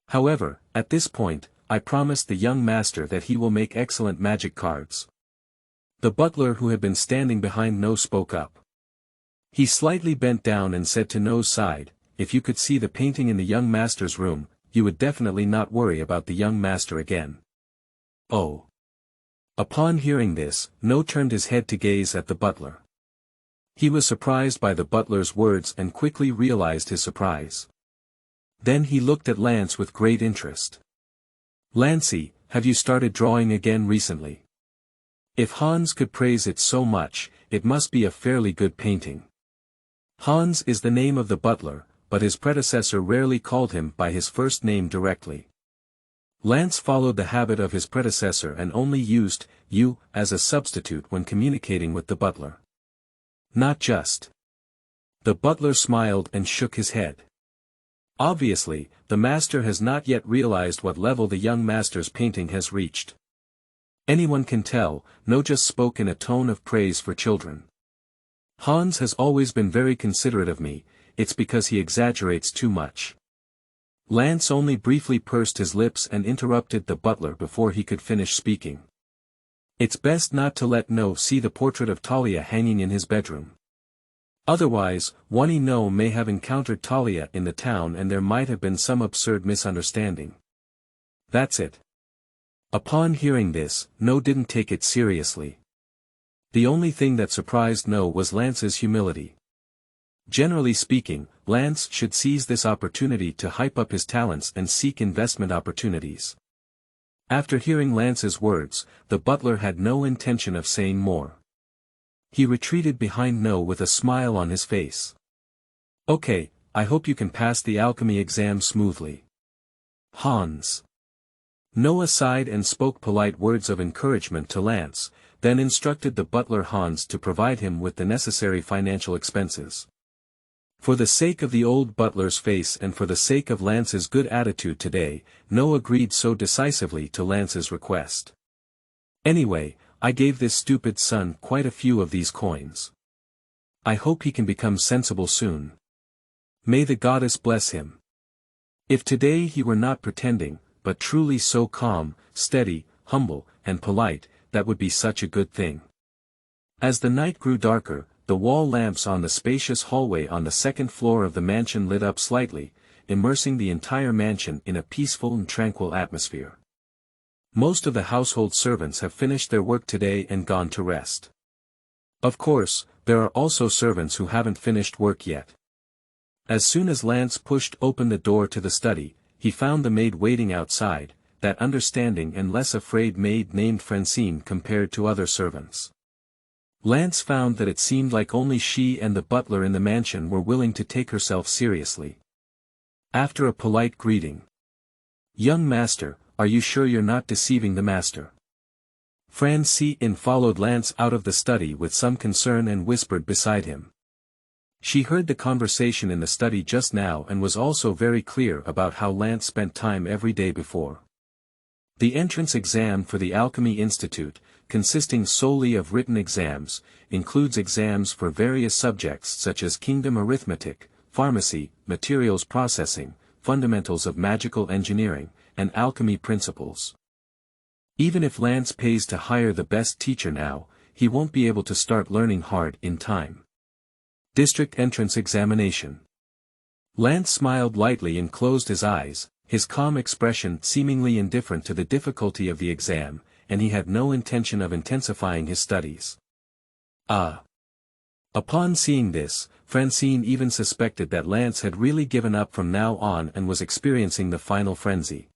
However, at this point, I promised the young master that he will make excellent magic cards. The butler who had been standing behind No spoke up. He slightly bent down and said to No's side, "If you could see the painting in the young master's room, you would definitely not worry about the young master again." "Oh." Upon hearing this, No turned his head to gaze at the butler. He was surprised by the butler's words and quickly realized his surprise. Then he looked at Lance with great interest. "Lancey, have you started drawing again recently? If Hans could praise it so much, it must be a fairly good painting." Hans is the name of the butler, but his predecessor rarely called him by his first name directly. Lance followed the habit of his predecessor and only used "you" as a substitute when communicating with the butler. "Not just." The butler smiled and shook his head. Obviously, the master has not yet realized what level the young master's painting has reached. Anyone can tell, No just spoke in a tone of praise for children. "Hans has always been very considerate of me, it's because he exaggerates too much." Lance only briefly pursed his lips and interrupted the butler before he could finish speaking. "It's best not to let No see the portrait of Talia hanging in his bedroom. Otherwise, one No may have encountered Talia in the town and there might have been some absurd misunderstanding." "That's it." Upon hearing this, No didn't take it seriously. The only thing that surprised No was Lance's humility. Generally speaking, Lance should seize this opportunity to hype up his talents and seek investment opportunities. After hearing Lance's words, the butler had no intention of saying more. He retreated behind No with a smile on his face. "Okay, I hope you can pass the alchemy exam smoothly. Hans." Noah sighed and spoke polite words of encouragement to Lance, then instructed the butler Hans to provide him with the necessary financial expenses. For the sake of the old butler's face and for the sake of Lance's good attitude today, Noah agreed so decisively to Lance's request. "Anyway, I gave this stupid son quite a few of these coins. I hope he can become sensible soon. May the goddess bless him. If today he were not pretending, but truly so calm, steady, humble, and polite, that would be such a good thing." As the night grew darker, the wall lamps on the spacious hallway on the second floor of the mansion lit up slightly, immersing the entire mansion in a peaceful and tranquil atmosphere. Most of the household servants have finished their work today and gone to rest. Of course, there are also servants who haven't finished work yet. As soon as Lance pushed open the door to the study, he found the maid waiting outside, that understanding and less afraid maid named Francine compared to other servants. Lance found that it seemed like only she and the butler in the mansion were willing to take herself seriously. After a polite greeting, "Young master, are you sure you're not deceiving the master?" Francine followed Lance out of the study with some concern and whispered beside him. She heard the conversation in the study just now and was also very clear about how Lance spent time every day before. The entrance exam for the Alchemy Institute, consisting solely of written exams, includes exams for various subjects such as kingdom arithmetic, pharmacy, materials processing, fundamentals of magical engineering, and alchemy principles. Even if Lance pays to hire the best teacher now, he won't be able to start learning hard in time. District Entrance Examination. Lance smiled lightly and closed his eyes, his calm expression seemingly indifferent to the difficulty of the exam, and he had no intention of intensifying his studies. Ah! Upon seeing this, Francine even suspected that Lance had really given up from now on and was experiencing the final frenzy.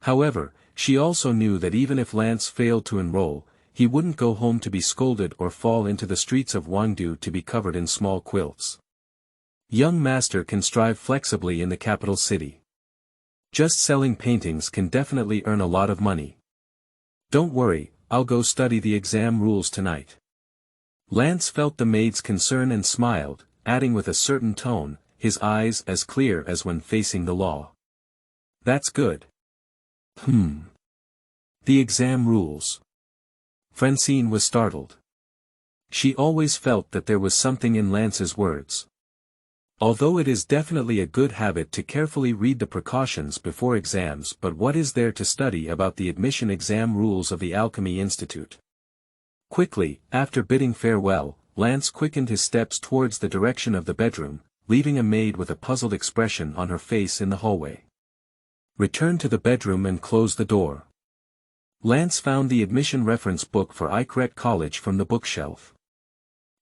However, she also knew that even if Lance failed to enroll, he wouldn't go home to be scolded or fall into the streets of Wangdu to be covered in small quilts. Young master can strive flexibly in the capital city. Just selling paintings can definitely earn a lot of money. Don't worry, I'll go study the exam rules tonight. Lance felt the maid's concern and smiled, adding with a certain tone, his eyes as clear as when facing the law. That's good. The exam rules. Francine was startled. She always felt that there was something in Lance's words. Although it is definitely a good habit to carefully read the precautions before exams, but what is there to study about the admission exam rules of the Alchemy Institute? Quickly, after bidding farewell, Lance quickened his steps towards the direction of the bedroom, leaving a maid with a puzzled expression on her face in the hallway. Return to the bedroom and close the door. Lance found the admission reference book for Icret College from the bookshelf.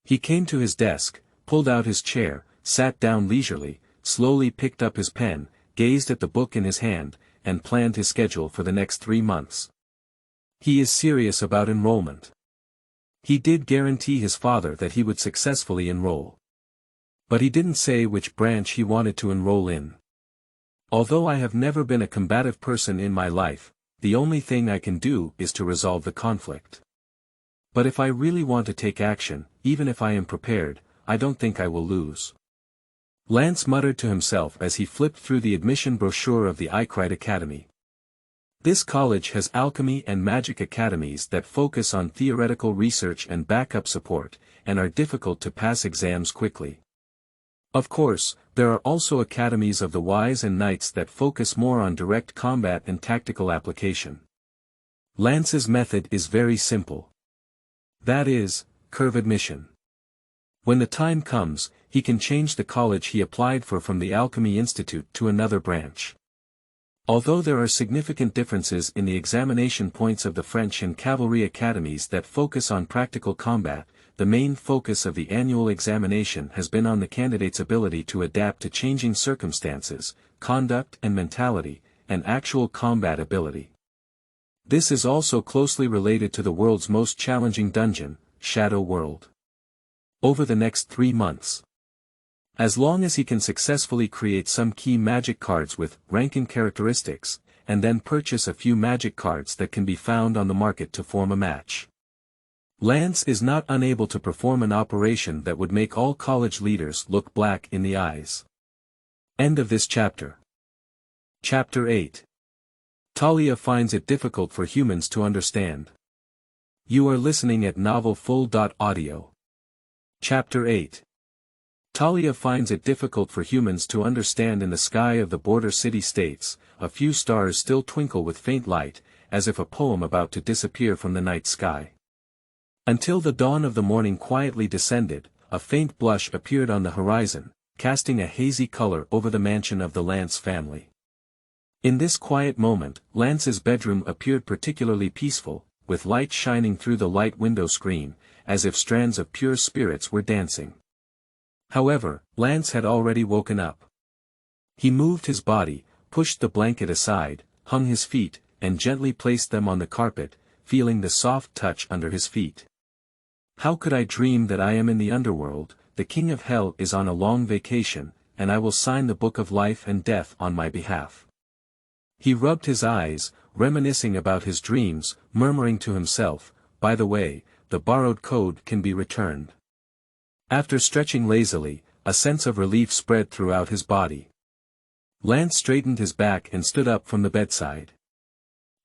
He came to his desk, pulled out his chair, sat down leisurely, slowly picked up his pen, gazed at the book in his hand, and planned his schedule for the next 3 months. He is serious about enrollment. He did guarantee his father that he would successfully enroll. But he didn't say which branch he wanted to enroll in. Although I have never been a combative person in my life, the only thing I can do is to resolve the conflict. But if I really want to take action, even if I am prepared, I don't think I will lose. Lance muttered to himself as he flipped through the admission brochure of the Icret Academy. This college has alchemy and magic academies that focus on theoretical research and backup support, and are difficult to pass exams quickly. Of course, there are also academies of the wise and knights that focus more on direct combat and tactical application. Lance's method is very simple. That is, curve admission. When the time comes, he can change the college he applied for from the Alchemy Institute to another branch. Although there are significant differences in the examination points of the French and cavalry academies that focus on practical combat, the main focus of the annual examination has been on the candidate's ability to adapt to changing circumstances, conduct and mentality, and actual combat ability. This is also closely related to the world's most challenging dungeon, Shadow World. Over the next 3 months. As long as he can successfully create some key magic cards with ranking characteristics, and then purchase a few magic cards that can be found on the market to form a match. Lance is not unable to perform an operation that would make all college leaders look black in the eyes. End of this chapter. Chapter 8. Talia finds it difficult for humans to understand. You are listening at novelfull.audio. Chapter 8. Talia finds it difficult for humans to understand. In the sky of the border city-states, a few stars still twinkle with faint light, as if a poem about to disappear from the night sky. Until the dawn of the morning quietly descended, a faint blush appeared on the horizon, casting a hazy color over the mansion of the Lance family. In this quiet moment, Lance's bedroom appeared particularly peaceful, with light shining through the light window screen, as if strands of pure spirits were dancing. However, Lance had already woken up. He moved his body, pushed the blanket aside, hung his feet, and gently placed them on the carpet, feeling the soft touch under his feet. How could I dream that I am in the underworld? The king of hell is on a long vacation, and I will sign the book of life and death on my behalf. He rubbed his eyes, reminiscing about his dreams, murmuring to himself, by the way, the borrowed code can be returned. After stretching lazily, a sense of relief spread throughout his body. Lance straightened his back and stood up from the bedside.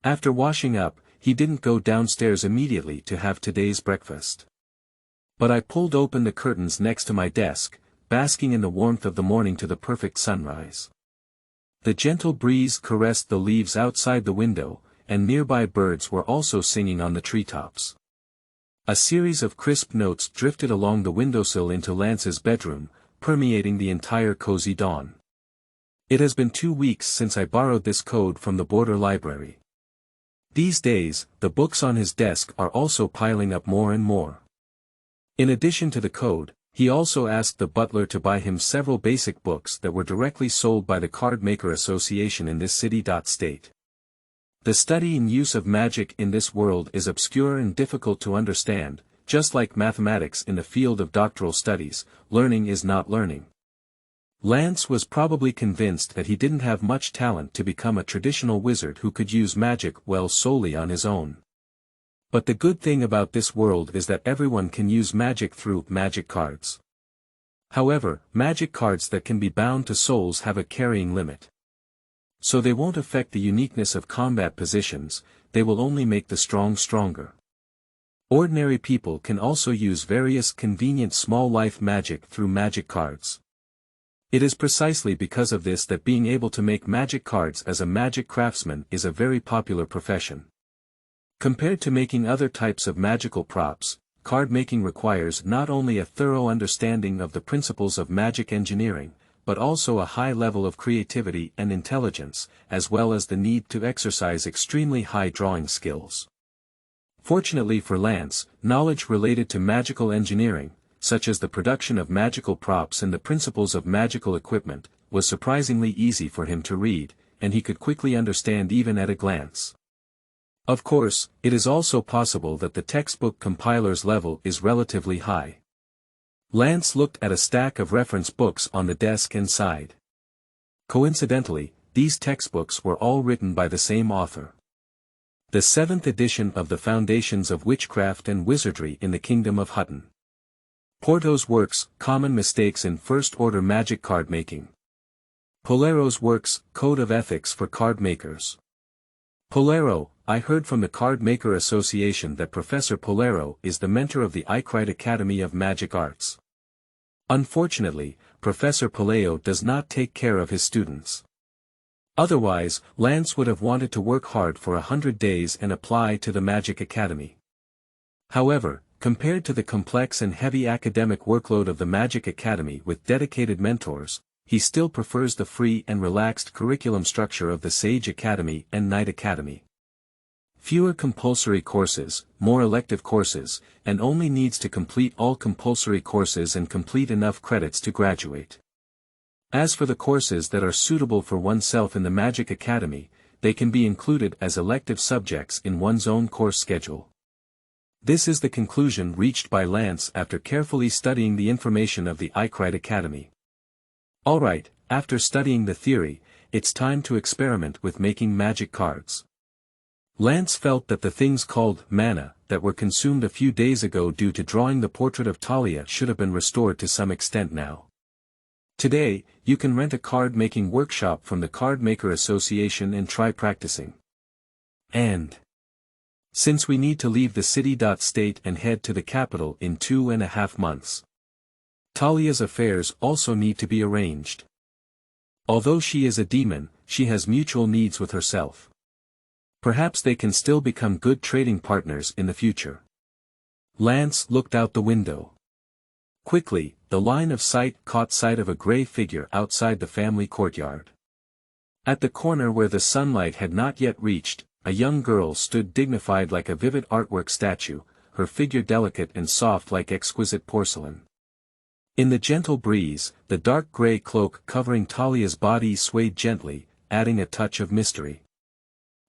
After washing up, he didn't go downstairs immediately to have today's breakfast. But I pulled open the curtains next to my desk, basking in the warmth of the morning to the perfect sunrise. The gentle breeze caressed the leaves outside the window, and nearby birds were also singing on the treetops. A series of crisp notes drifted along the windowsill into Lance's bedroom, permeating the entire cozy dawn. It has been 2 weeks since I borrowed this code from the border library. These days, the books on his desk are also piling up more and more. In addition to the code, He also asked the butler to buy him several basic books that were directly sold by the Card Maker Association in this city-state. The study and use of magic in this world is obscure and difficult to understand, just like mathematics in the field of doctoral studies, learning is not learning. Lance was probably convinced that he didn't have much talent to become a traditional wizard who could use magic well solely on his own. But the good thing about this world is that everyone can use magic through magic cards. However, magic cards that can be bound to souls have a carrying limit. So they won't affect the uniqueness of combat positions, they will only make the strong stronger. Ordinary people can also use various convenient small life magic through magic cards. It is precisely because of this that being able to make magic cards as a magic craftsman is a very popular profession. Compared to making other types of magical props, card making requires not only a thorough understanding of the principles of magic engineering, but also a high level of creativity and intelligence, as well as the need to exercise extremely high drawing skills. Fortunately for Lance, knowledge related to magical engineering, such as the production of magical props and the principles of magical equipment, was surprisingly easy for him to read, and he could quickly understand even at a glance. Of course, it is also possible that the textbook compiler's level is relatively high. Lance looked at a stack of reference books on the desk and sighed. Coincidentally, these textbooks were all written by the same author. The 7th edition of the Foundations of Witchcraft and Wizardry in the Kingdom of Hutton. Porto's works, Common Mistakes in First-Order Magic Card Making. Polero's works, Code of Ethics for Card Makers. Polero, I heard from the Card Maker Association that Professor Polero is the mentor of the Icrite Academy of Magic Arts. Unfortunately, Professor Polero does not take care of his students. Otherwise, Lance would have wanted to work hard for 100 days and apply to the Magic Academy. However, compared to the complex and heavy academic workload of the Magic Academy with dedicated mentors, he still prefers the free and relaxed curriculum structure of the Sage Academy and Knight Academy. Fewer compulsory courses, more elective courses, and only needs to complete all compulsory courses and complete enough credits to graduate. As for the courses that are suitable for oneself in the Magic Academy, they can be included as elective subjects in one's own course schedule. This is the conclusion reached by Lance after carefully studying the information of the Icrite Academy. Alright, after studying the theory, it's time to experiment with making magic cards. Lance felt that the things called mana that were consumed a few days ago due to drawing the portrait of Talia should have been restored to some extent now. Today, you can rent a card-making workshop from the Card Maker Association and try practicing. And since we need to leave the city-state and head to the capital in 2.5 months, Talia's affairs also need to be arranged. Although she is a demon, she has mutual needs with herself. Perhaps they can still become good trading partners in the future. Lance looked out the window. Quickly, the line of sight caught sight of a gray figure outside the family courtyard. At the corner where the sunlight had not yet reached, a young girl stood dignified like a vivid artwork statue, her figure delicate and soft like exquisite porcelain. In the gentle breeze, the dark gray cloak covering Talia's body swayed gently, adding a touch of mystery.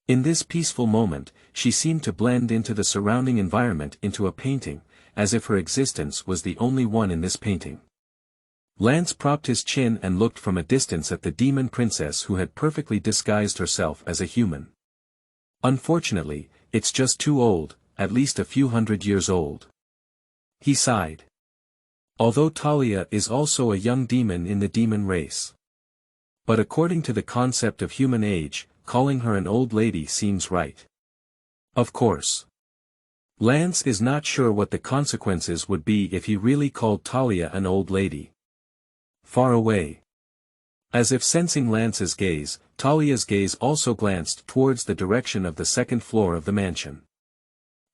In this peaceful moment, she seemed to blend into the surrounding environment into a painting, as if her existence was the only one in this painting. Lance propped his chin and looked from a distance at the demon princess who had perfectly disguised herself as a human. Unfortunately, it's just too old, at least a few hundred years old. He sighed. Although Talia is also a young demon in the demon race. But according to the concept of human age, calling her an old lady seems right. Of course. Lance is not sure what the consequences would be if he really called Talia an old lady. Far away. As if sensing Lance's gaze, Talia's gaze also glanced towards the direction of the second floor of the mansion.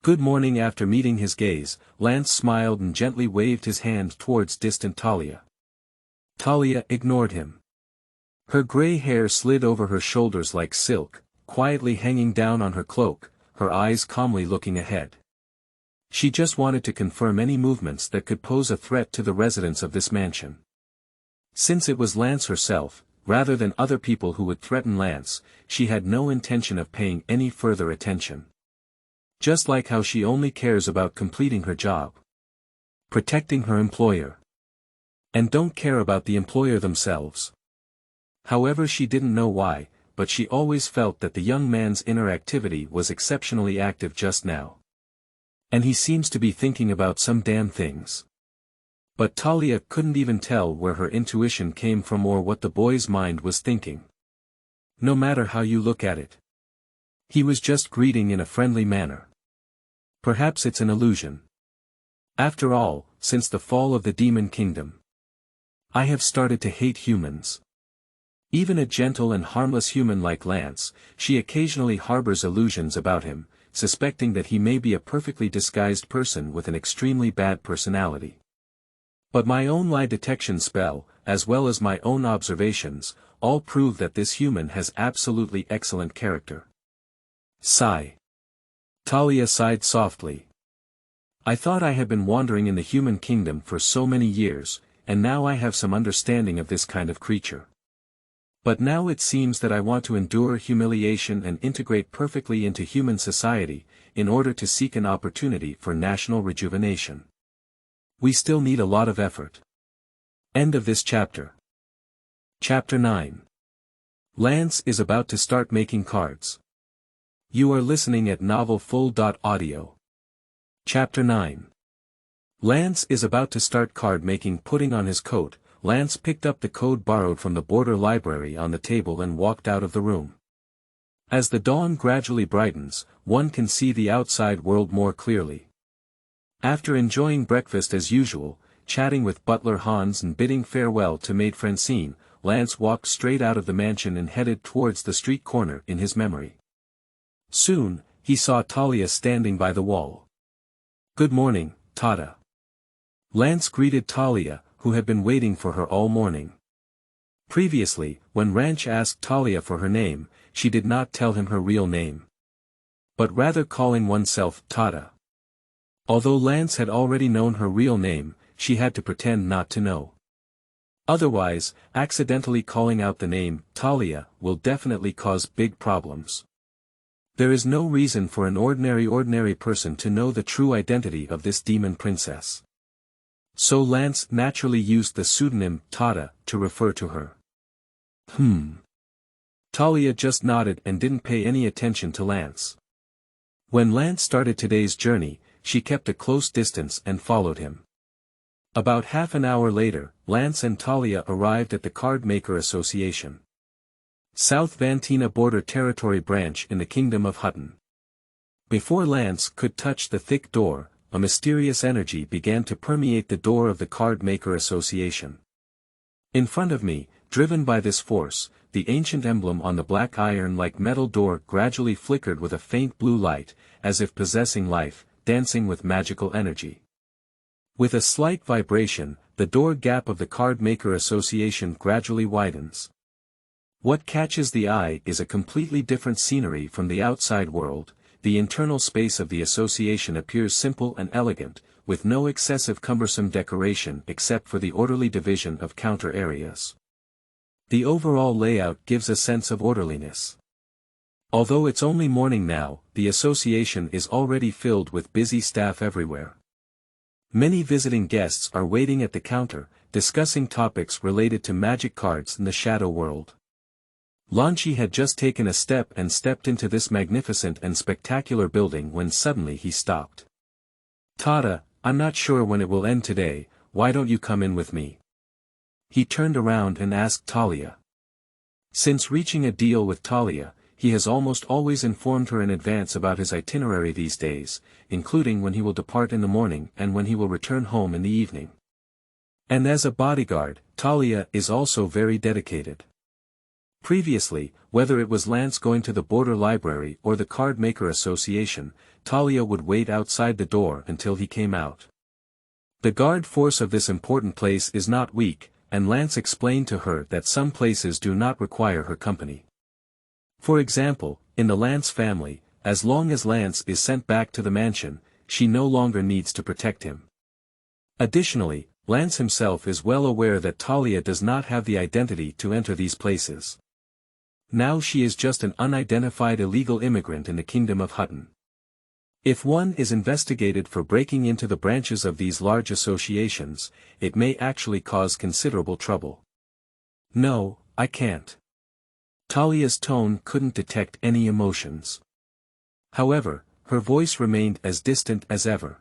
Good morning. After meeting his gaze, Lance smiled and gently waved his hand towards distant Talia. Talia ignored him. Her gray hair slid over her shoulders like silk, quietly hanging down on her cloak, her eyes calmly looking ahead. She just wanted to confirm any movements that could pose a threat to the residents of this mansion. Since it was Lance herself, rather than other people who would threaten Lance, she had no intention of paying any further attention. Just like how she only cares about completing her job, protecting her employer, and don't care about the employer themselves. However, she didn't know why, but she always felt that the young man's inner activity was exceptionally active just now. And he seems to be thinking about some damn things. But Talia couldn't even tell where her intuition came from or what the boy's mind was thinking. No matter how you look at it, he was just greeting in a friendly manner. Perhaps it's an illusion. After all, since the fall of the demon kingdom, I have started to hate humans. Even a gentle and harmless human like Lance, she occasionally harbors illusions about him, suspecting that he may be a perfectly disguised person with an extremely bad personality. But my own lie detection spell, as well as my own observations, all prove that this human has absolutely excellent character. Sigh. Talia sighed softly. I thought I had been wandering in the human kingdom for so many years, and now I have some understanding of this kind of creature. But now it seems that I want to endure humiliation and integrate perfectly into human society, in order to seek an opportunity for national rejuvenation. We still need a lot of effort. End of this chapter. Chapter 9. Lance is about to start making cards. You are listening at novelfull.audio. Chapter 9. Lance is about to start card making. Putting on his coat, Lance picked up the code borrowed from the border library on the table and walked out of the room. As the dawn gradually brightens, one can see the outside world more clearly. After enjoying breakfast as usual, chatting with butler Hans and bidding farewell to maid Francine, Lance walked straight out of the mansion and headed towards the street corner in his memory. Soon, he saw Talia standing by the wall. Good morning, Tata. Lance greeted Talia, who had been waiting for her all morning. Previously, when Ranch asked Talia for her name, she did not tell him her real name, but rather calling oneself Tata. Although Lance had already known her real name, she had to pretend not to know. Otherwise, accidentally calling out the name Talia will definitely cause big problems. There is no reason for an ordinary person to know the true identity of this demon princess. So Lance naturally used the pseudonym Tata to refer to her. Talia just nodded and didn't pay any attention to Lance. When Lance started today's journey, she kept a close distance and followed him. About half an hour later, Lance and Talia arrived at the Card Maker Association, South Vantina Border Territory branch in the Kingdom of Hutton. Before Lance could touch the thick door, a mysterious energy began to permeate the door of the Card Maker Association. In front of me, driven by this force, the ancient emblem on the black iron-like metal door gradually flickered with a faint blue light, as if possessing life, dancing with magical energy. With a slight vibration, the door gap of the Card Maker Association gradually widens. What catches the eye is a completely different scenery from the outside world. The internal space of the association appears simple and elegant, with no excessive cumbersome decoration except for the orderly division of counter areas. The overall layout gives a sense of orderliness. Although it's only morning now, the association is already filled with busy staff everywhere. Many visiting guests are waiting at the counter, discussing topics related to magic cards in the shadow world. Lanchi had just taken a step and stepped into this magnificent and spectacular building when suddenly he stopped. Tata, I'm not sure when it will end today, why don't you come in with me? He turned around and asked Talia. Since reaching a deal with Talia, he has almost always informed her in advance about his itinerary these days, including when he will depart in the morning and when he will return home in the evening. And as a bodyguard, Talia is also very dedicated. Previously, whether it was Lance going to the border library or the Card Maker Association, Talia would wait outside the door until he came out. The guard force of this important place is not weak, and Lance explained to her that some places do not require her company. For example, in the Lance family, as long as Lance is sent back to the mansion, she no longer needs to protect him. Additionally, Lance himself is well aware that Talia does not have the identity to enter these places. Now she is just an unidentified illegal immigrant in the Kingdom of Hutton. If one is investigated for breaking into the branches of these large associations, it may actually cause considerable trouble. No, I can't. Talia's tone couldn't detect any emotions. However, her voice remained as distant as ever.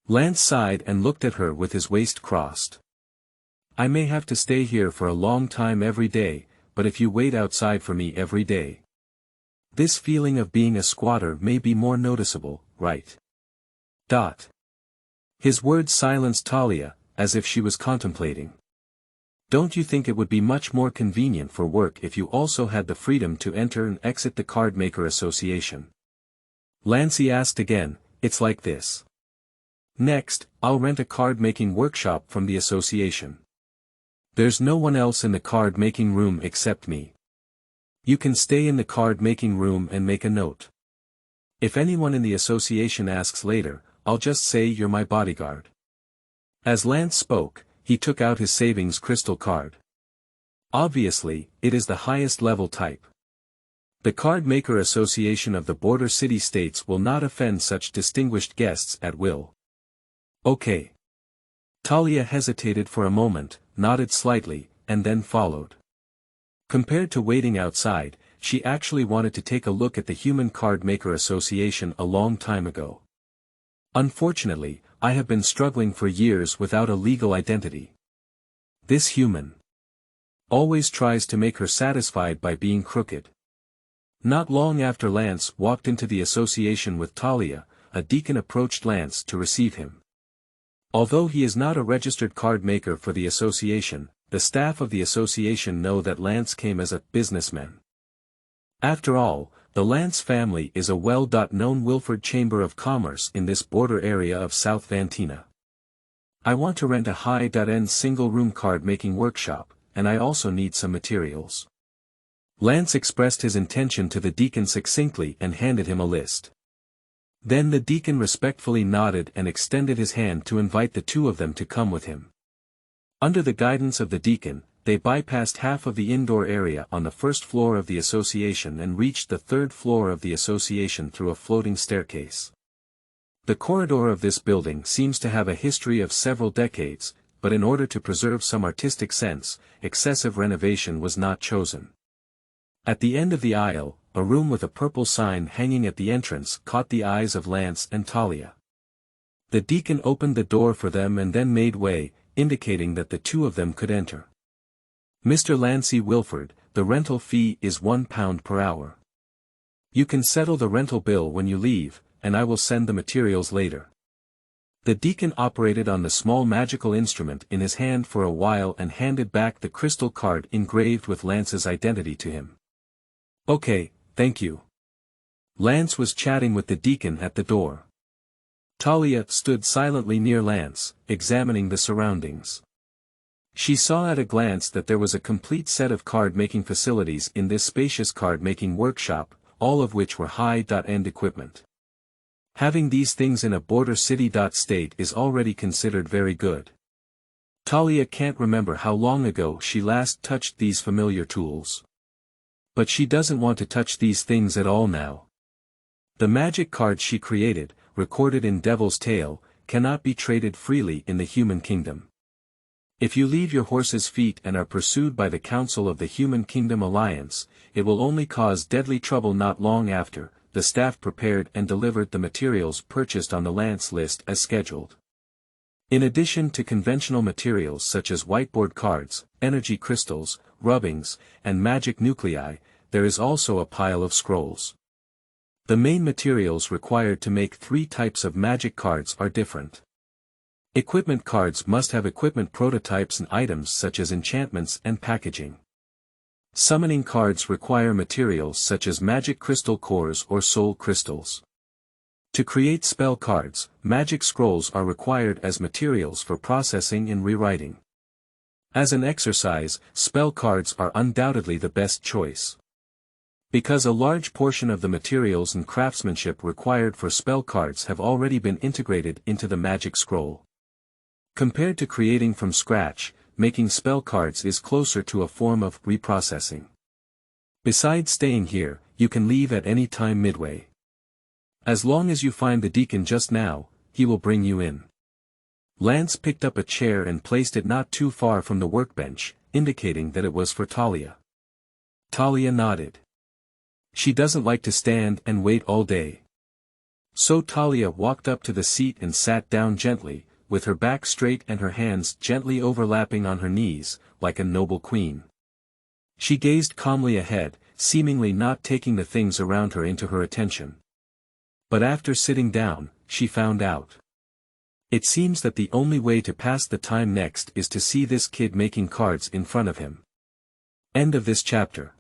Lance sighed and looked at her with his waist crossed. I may have to stay here for a long time every day, but if you wait outside for me every day. This feeling of being a squatter may be more noticeable, right? His words silenced Talia, as if she was contemplating. Don't you think it would be much more convenient for work if you also had the freedom to enter and exit the Card Maker Association? Lancey asked again, it's like this. Next, I'll rent a card-making workshop from the association. There's no one else in the card-making room except me. You can stay in the card-making room and make a note. If anyone in the association asks later, I'll just say you're my bodyguard. As Lance spoke, he took out his savings crystal card. Obviously, it is the highest level type. The Card Maker Association of the border city-states will not offend such distinguished guests at will. Okay. Talia hesitated for a moment, nodded slightly, and then followed. Compared to waiting outside, she actually wanted to take a look at the Human Card Maker Association a long time ago. Unfortunately, I have been struggling for years without a legal identity. This human always tries to make her satisfied by being crooked. Not long after Lance walked into the association with Talia, a deacon approached Lance to receive him. Although he is not a registered card maker for the association, the staff of the association know that Lance came as a businessman. After all, the Lance family is a well-known Wilford Chamber of Commerce in this border area of South Vantina. I want to rent a high-end single-room card-making workshop, and I also need some materials. Lance expressed his intention to the deacon succinctly and handed him a list. Then the deacon respectfully nodded and extended his hand to invite the two of them to come with him. Under the guidance of the deacon, they bypassed half of the indoor area on the first floor of the association and reached the third floor of the association through a floating staircase. The corridor of this building seems to have a history of several decades, but in order to preserve some artistic sense, excessive renovation was not chosen. At the end of the aisle, a room with a purple sign hanging at the entrance caught the eyes of Lance and Talia. The deacon opened the door for them and then made way, indicating that the two of them could enter. Mr. Lancey Wilford, the rental fee is £1 per hour. You can settle the rental bill when you leave, and I will send the materials later. The deacon operated on the small magical instrument in his hand for a while and handed back the crystal card engraved with Lance's identity to him. Okay, thank you. Lance was chatting with the deacon at the door. Talia stood silently near Lance, examining the surroundings. She saw at a glance that there was a complete set of card-making facilities in this spacious card-making workshop, all of which were high-end equipment. Having these things in a border city-state is already considered very good. Talia can't remember how long ago she last touched these familiar tools. But she doesn't want to touch these things at all now. The magic cards she created, recorded in Devil's Tale, cannot be traded freely in the human kingdom. If you leave your horse's feet and are pursued by the Council of the Human Kingdom Alliance, it will only cause deadly trouble. Not long after, the staff prepared and delivered the materials purchased on the Lance list as scheduled. In addition to conventional materials such as whiteboard cards, energy crystals, rubbings, and magic nuclei, there is also a pile of scrolls. The main materials required to make 3 types of magic cards are different. Equipment cards must have equipment prototypes and items such as enchantments and packaging. Summoning cards require materials such as magic crystal cores or soul crystals. To create spell cards, magic scrolls are required as materials for processing and rewriting. As an exercise, spell cards are undoubtedly the best choice. Because a large portion of the materials and craftsmanship required for spell cards have already been integrated into the magic scroll. Compared to creating from scratch, making spell cards is closer to a form of reprocessing. Besides staying here, you can leave at any time midway. As long as you find the deacon just now, he will bring you in. Lance picked up a chair and placed it not too far from the workbench, indicating that it was for Talia. Talia nodded. She doesn't like to stand and wait all day. So Talia walked up to the seat and sat down gently, with her back straight and her hands gently overlapping on her knees, like a noble queen. She gazed calmly ahead, seemingly not taking the things around her into her attention. But after sitting down, she found out. It seems that the only way to pass the time next is to see this kid making cards in front of him. End of this chapter.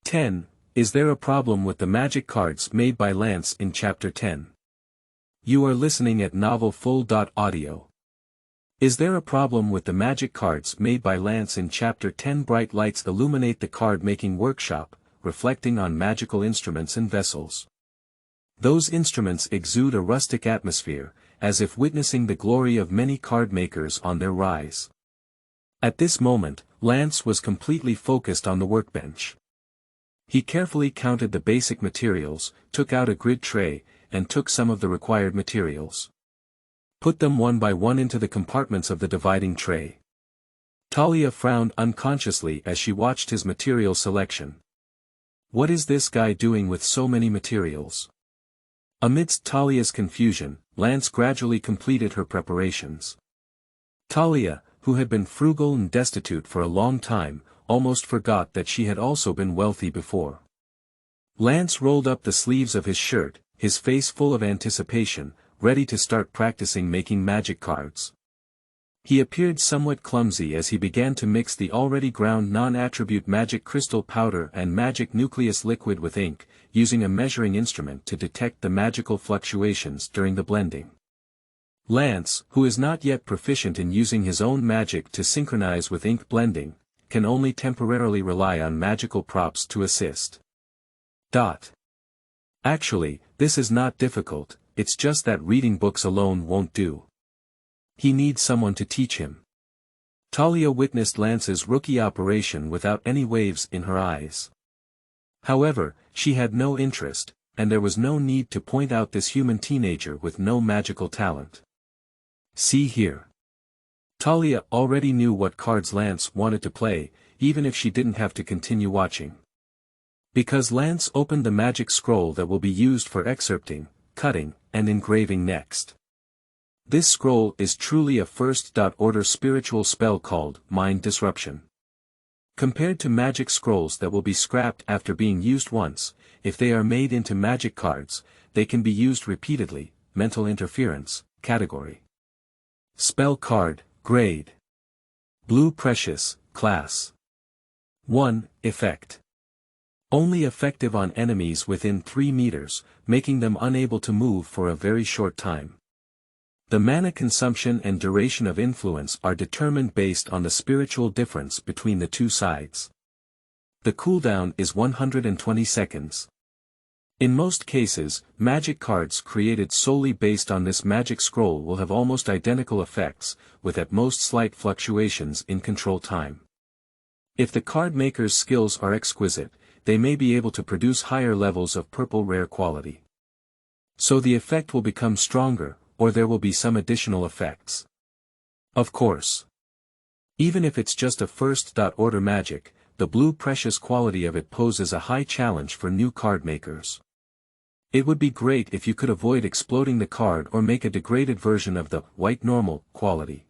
10. Is there a problem with the magic cards made by Lance in Chapter 10? You are listening at novelfull.audio. Is there a problem with the magic cards made by Lance in Chapter 10? Bright lights illuminate the card-making workshop, reflecting on magical instruments and vessels. Those instruments exude a rustic atmosphere, as if witnessing the glory of many card makers on their rise. At this moment, Lance was completely focused on the workbench. He carefully counted the basic materials, took out a grid tray, and took some of the required materials. Put them one by one into the compartments of the dividing tray. Talia frowned unconsciously as she watched his material selection. What is this guy doing with so many materials? Amidst Talia's confusion, Lance gradually completed her preparations. Talia, who had been frugal and destitute for a long time, almost forgot that she had also been wealthy before. Lance rolled up the sleeves of his shirt, his face full of anticipation, ready to start practicing making magic cards. He appeared somewhat clumsy as he began to mix the already ground non-attribute magic crystal powder and magic nucleus liquid with ink, using a measuring instrument to detect the magical fluctuations during the blending. Lance, who is not yet proficient in using his own magic to synchronize with ink blending, can only temporarily rely on magical props to assist. Actually, this is not difficult, it's just that reading books alone won't do. He needs someone to teach him. Talia witnessed Lance's rookie operation without any waves in her eyes. However, she had no interest, and there was no need to point out this human teenager with no magical talent. See here. Talia already knew what cards Lance wanted to play, even if she didn't have to continue watching. Because Lance opened the magic scroll that will be used for excerpting, cutting, and engraving next. This scroll is truly a first-order spiritual spell called Mind Disruption. Compared to magic scrolls that will be scrapped after being used once, if they are made into magic cards, they can be used repeatedly. Mental interference, category. Spell card, grade. Blue Precious, class. 1. Effect. Only effective on enemies within 3 meters, making them unable to move for a very short time. The mana consumption and duration of influence are determined based on the spiritual difference between the two sides. The cooldown is 120 seconds. In most cases, magic cards created solely based on this magic scroll will have almost identical effects, with at most slight fluctuations in control time. If the card maker's skills are exquisite, they may be able to produce higher levels of purple rare quality. So the effect will become stronger, or there will be some additional effects. Of course. Even if it's just a first-order magic, the blue precious quality of it poses a high challenge for new card makers. It would be great if you could avoid exploding the card or make a degraded version of the white normal quality.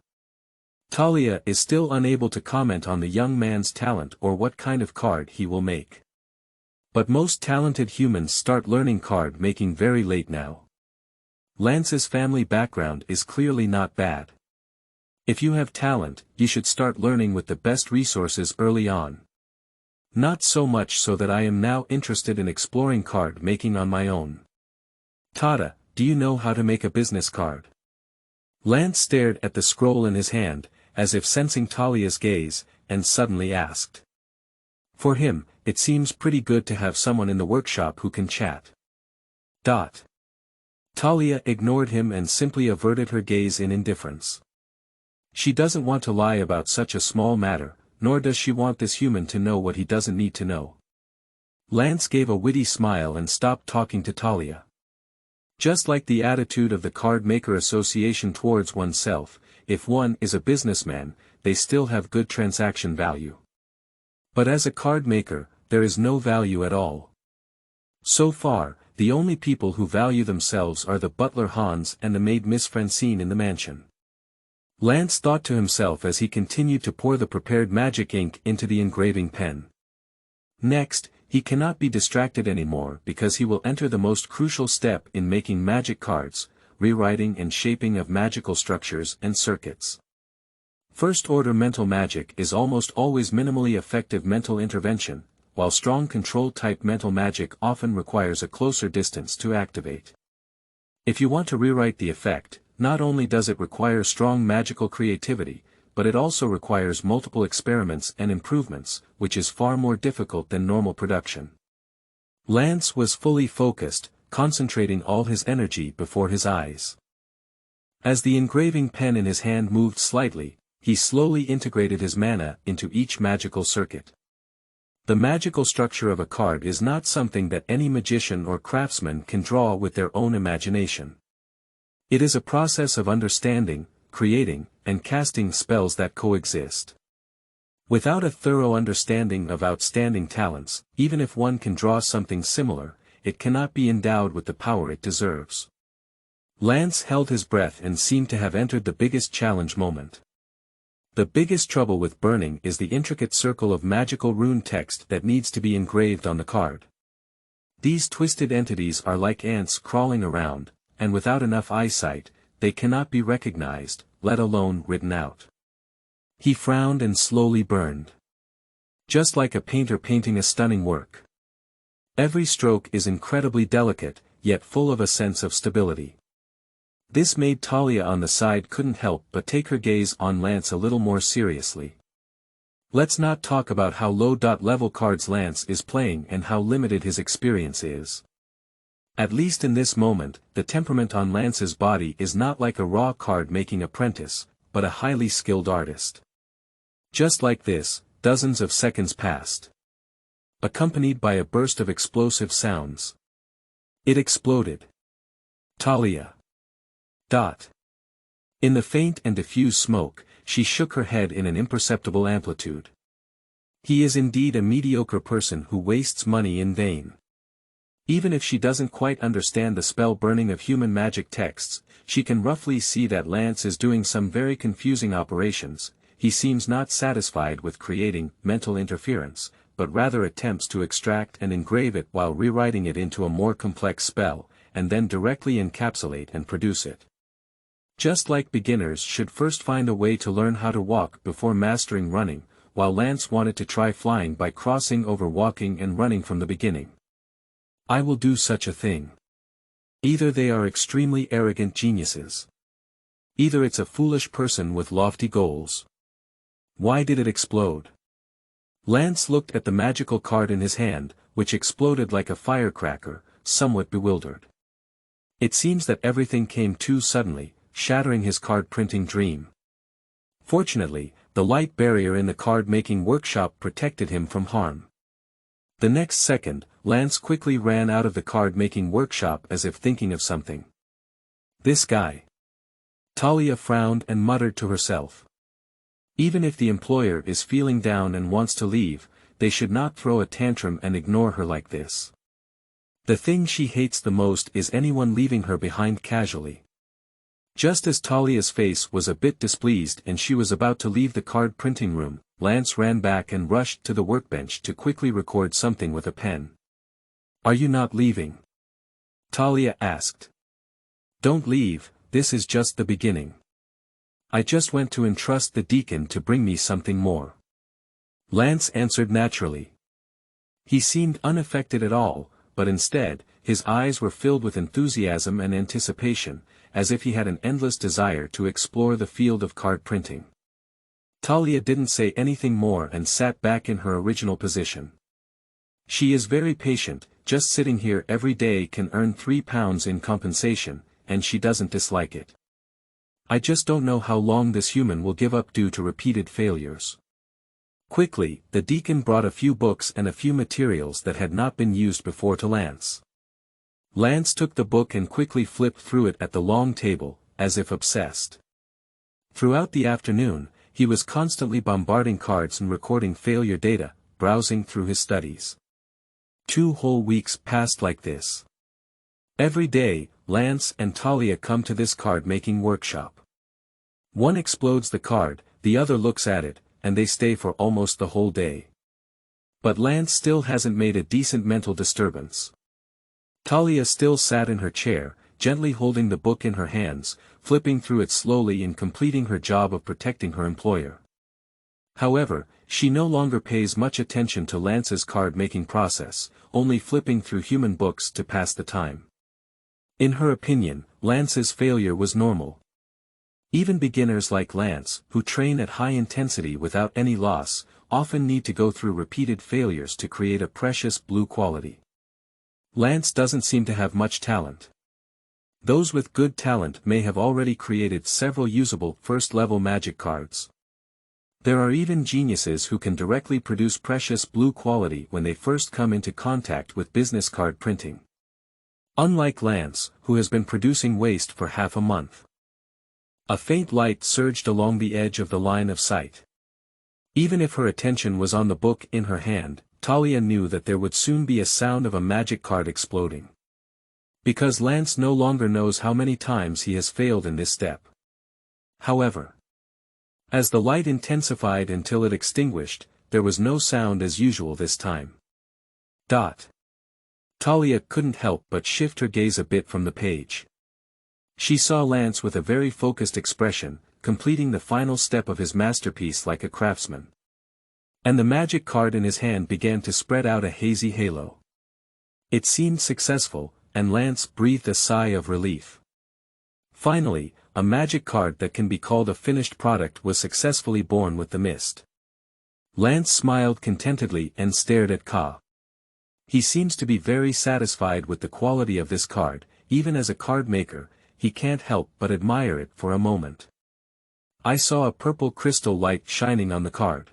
Talia is still unable to comment on the young man's talent or what kind of card he will make. But most talented humans start learning card making very late now. Lance's family background is clearly not bad. If you have talent, you should start learning with the best resources early on. Not so much so that I am now interested in exploring card making on my own. Tada, do you know how to make a business card? Lance stared at the scroll in his hand, as if sensing Talia's gaze, and suddenly asked. For him, it seems pretty good to have someone in the workshop who can chat. Talia ignored him and simply averted her gaze in indifference. She doesn't want to lie about such a small matter, nor does she want this human to know what he doesn't need to know. Lance gave a witty smile and stopped talking to Talia. Just like the attitude of the Card Maker Association towards oneself, if one is a businessman, they still have good transaction value. But as a card maker, there is no value at all. So far, the only people who value themselves are the butler Hans and the maid Miss Francine in the mansion. Lance thought to himself as he continued to pour the prepared magic ink into the engraving pen. Next, he cannot be distracted anymore because he will enter the most crucial step in making magic cards, rewriting and shaping of magical structures and circuits. First-order mental magic is almost always minimally effective mental intervention, while strong control-type mental magic often requires a closer distance to activate. If you want to rewrite the effect, not only does it require strong magical creativity, but it also requires multiple experiments and improvements, which is far more difficult than normal production. Lance was fully focused, concentrating all his energy before his eyes. As the engraving pen in his hand moved slightly, he slowly integrated his mana into each magical circuit. The magical structure of a card is not something that any magician or craftsman can draw with their own imagination. It is a process of understanding, creating, and casting spells that coexist. Without a thorough understanding of outstanding talents, even if one can draw something similar, it cannot be endowed with the power it deserves. Lance held his breath and seemed to have entered the biggest challenge moment. The biggest trouble with burning is the intricate circle of magical rune text that needs to be engraved on the card. These twisted entities are like ants crawling around, and without enough eyesight, they cannot be recognized, let alone written out. He frowned and slowly burned. Just like a painter painting a stunning work. Every stroke is incredibly delicate, yet full of a sense of stability. This made Talia on the side couldn't help but take her gaze on Lance a little more seriously. Let's not talk about how low-level cards Lance is playing and how limited his experience is. At least in this moment, the temperament on Lance's body is not like a raw card-making apprentice, but a highly skilled artist. Just like this, dozens of seconds passed. Accompanied by a burst of explosive sounds. It exploded. Talia. In the faint and diffuse smoke, she shook her head in an imperceptible amplitude. He is indeed a mediocre person who wastes money in vain. Even if she doesn't quite understand the spell burning of human magic texts, she can roughly see that Lance is doing some very confusing operations. He seems not satisfied with creating mental interference, but rather attempts to extract and engrave it while rewriting it into a more complex spell, and then directly encapsulate and produce it. Just like beginners should first find a way to learn how to walk before mastering running, while Lance wanted to try flying by crossing over walking and running from the beginning. I will do such a thing. Either they are extremely arrogant geniuses. Either it's a foolish person with lofty goals. Why did it explode? Lance looked at the magical card in his hand, which exploded like a firecracker, somewhat bewildered. It seems that everything came too suddenly, shattering his card-printing dream. Fortunately, the light barrier in the card-making workshop protected him from harm. The next second, Lance quickly ran out of the card-making workshop as if thinking of something. This guy. Talia frowned and muttered to herself. Even if the employer is feeling down and wants to leave, they should not throw a tantrum and ignore her like this. The thing she hates the most is anyone leaving her behind casually. Just as Talia's face was a bit displeased and she was about to leave the card printing room, Lance ran back and rushed to the workbench to quickly record something with a pen. Are you not leaving? Talia asked. Don't leave, this is just the beginning. I just went to entrust the deacon to bring me something more. Lance answered naturally. He seemed unaffected at all, but instead, his eyes were filled with enthusiasm and anticipation, as if he had an endless desire to explore the field of card printing. Talia didn't say anything more and sat back in her original position. She is very patient, just sitting here every day can earn £3 in compensation, and she doesn't dislike it. I just don't know how long this human will give up due to repeated failures. Quickly, the deacon brought a few books and a few materials that had not been used before to Lance. Lance took the book and quickly flipped through it at the long table, as if obsessed. Throughout the afternoon, he was constantly bombarding cards and recording failure data, browsing through his studies. 2 whole weeks passed like this. Every day, Lance and Talia come to this card-making workshop. One explodes the card, the other looks at it, and they stay for almost the whole day. But Lance still hasn't made a decent mental disturbance. Talia still sat in her chair, gently holding the book in her hands, flipping through it slowly and completing her job of protecting her employer. However, she no longer pays much attention to Lance's card-making process, only flipping through human books to pass the time. In her opinion, Lance's failure was normal. Even beginners like Lance, who train at high intensity without any loss, often need to go through repeated failures to create a precious blue quality. Lance doesn't seem to have much talent. Those with good talent may have already created several usable first-level magic cards. There are even geniuses who can directly produce precious blue quality when they first come into contact with business card printing. Unlike Lance, who has been producing waste for half a month. A faint light surged along the edge of the line of sight. Even if her attention was on the book in her hand, Talia knew that there would soon be a sound of a magic card exploding. Because Lance no longer knows how many times he has failed in this step. However, as the light intensified until it extinguished, there was no sound as usual this time. Talia couldn't help but shift her gaze a bit from the page. She saw Lance with a very focused expression, completing the final step of his masterpiece like a craftsman. And the magic card in his hand began to spread out a hazy halo. It seemed successful, and Lance breathed a sigh of relief. Finally, a magic card that can be called a finished product was successfully born with the mist. Lance smiled contentedly and stared at Ka. He seems to be very satisfied with the quality of this card. Even as a card maker, he can't help but admire it for a moment. I saw a purple crystal light shining on the card.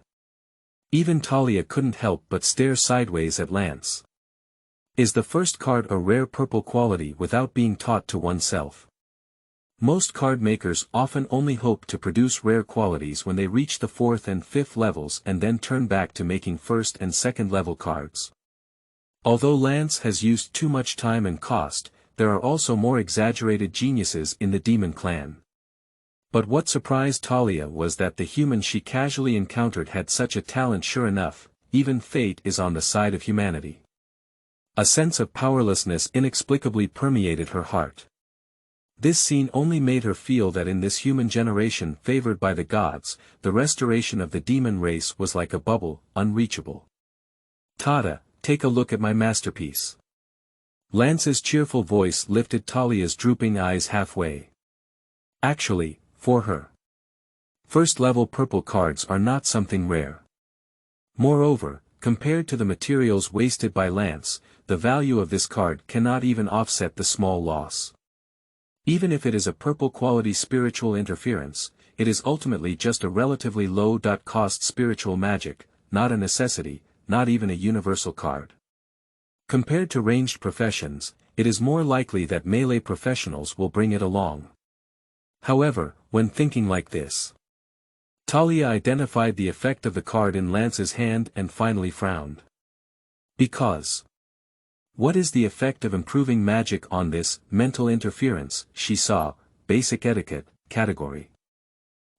Even Talia couldn't help but stare sideways at Lance. Is the first card a rare purple quality without being taught to oneself? Most card makers often only hope to produce rare qualities when they reach the 4th and 5th levels and then turn back to making 1st and 2nd level cards. Although Lance has used too much time and cost, there are also more exaggerated geniuses in the demon clan. But what surprised Talia was that the human she casually encountered had such a talent. Sure enough, even fate is on the side of humanity. A sense of powerlessness inexplicably permeated her heart. This scene only made her feel that in this human generation favored by the gods, the restoration of the demon race was like a bubble, unreachable. Tada, take a look at my masterpiece. Lance's cheerful voice lifted Talia's drooping eyes halfway. Actually, for her, first-level purple cards are not something rare. Moreover, compared to the materials wasted by Lance, the value of this card cannot even offset the small loss. Even if it is a purple quality spiritual interference, it is ultimately just a relatively low-cost spiritual magic, not a necessity, not even a universal card. Compared to ranged professions, it is more likely that melee professionals will bring it along. However, when thinking like this, Talia identified the effect of the card in Lance's hand and finally frowned. Because, what is the effect of improving magic on this mental interference? She saw, basic etiquette, category.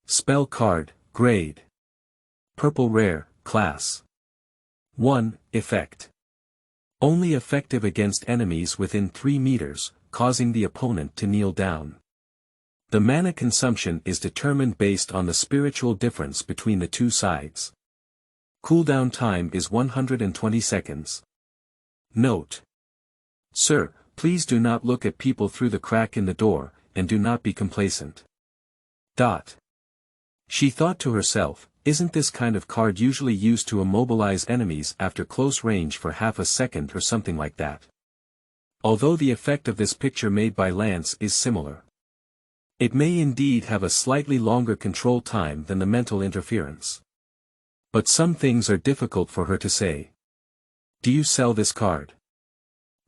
Spell card, grade. Purple rare, class. 1, effect. Only effective against enemies within 3 meters, causing the opponent to kneel down. The mana consumption is determined based on the spiritual difference between the two sides. Cooldown time is 120 seconds. Note: Sir, please do not look at people through the crack in the door, and do not be complacent. She thought to herself, Isn't this kind of card usually used to immobilize enemies after close range for half a second or something like that? Although the effect of this picture made by Lance is similar. It may indeed have a slightly longer control time than the mental interference. But some things are difficult for her to say. Do you sell this card?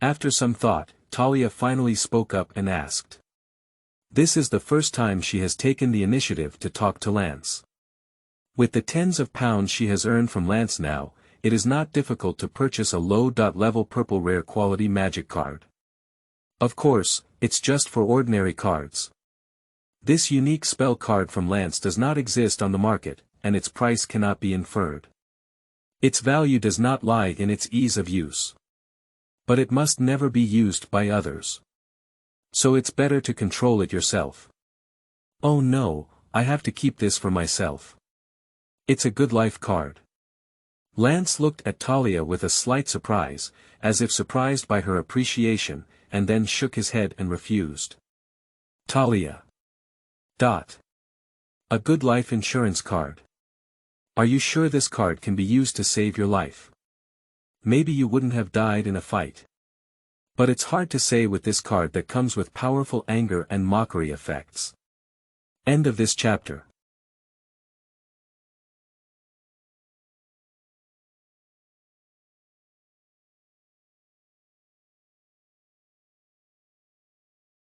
After some thought, Talia finally spoke up and asked. This is the first time she has taken the initiative to talk to Lance. With the tens of pounds she has earned from Lance now, it is not difficult to purchase a low-level purple rare quality magic card. Of course, it's just for ordinary cards. This unique spell card from Lance does not exist on the market, and its price cannot be inferred. Its value does not lie in its ease of use. But it must never be used by others. So it's better to control it yourself. Oh no, I have to keep this for myself. It's a good life card. Lance looked at Talia with a slight surprise, as if surprised by her appreciation, and then shook his head and refused. Talia. A good life insurance card. Are you sure this card can be used to save your life? Maybe you wouldn't have died in a fight. But it's hard to say with this card that comes with powerful anger and mockery effects. End of this chapter.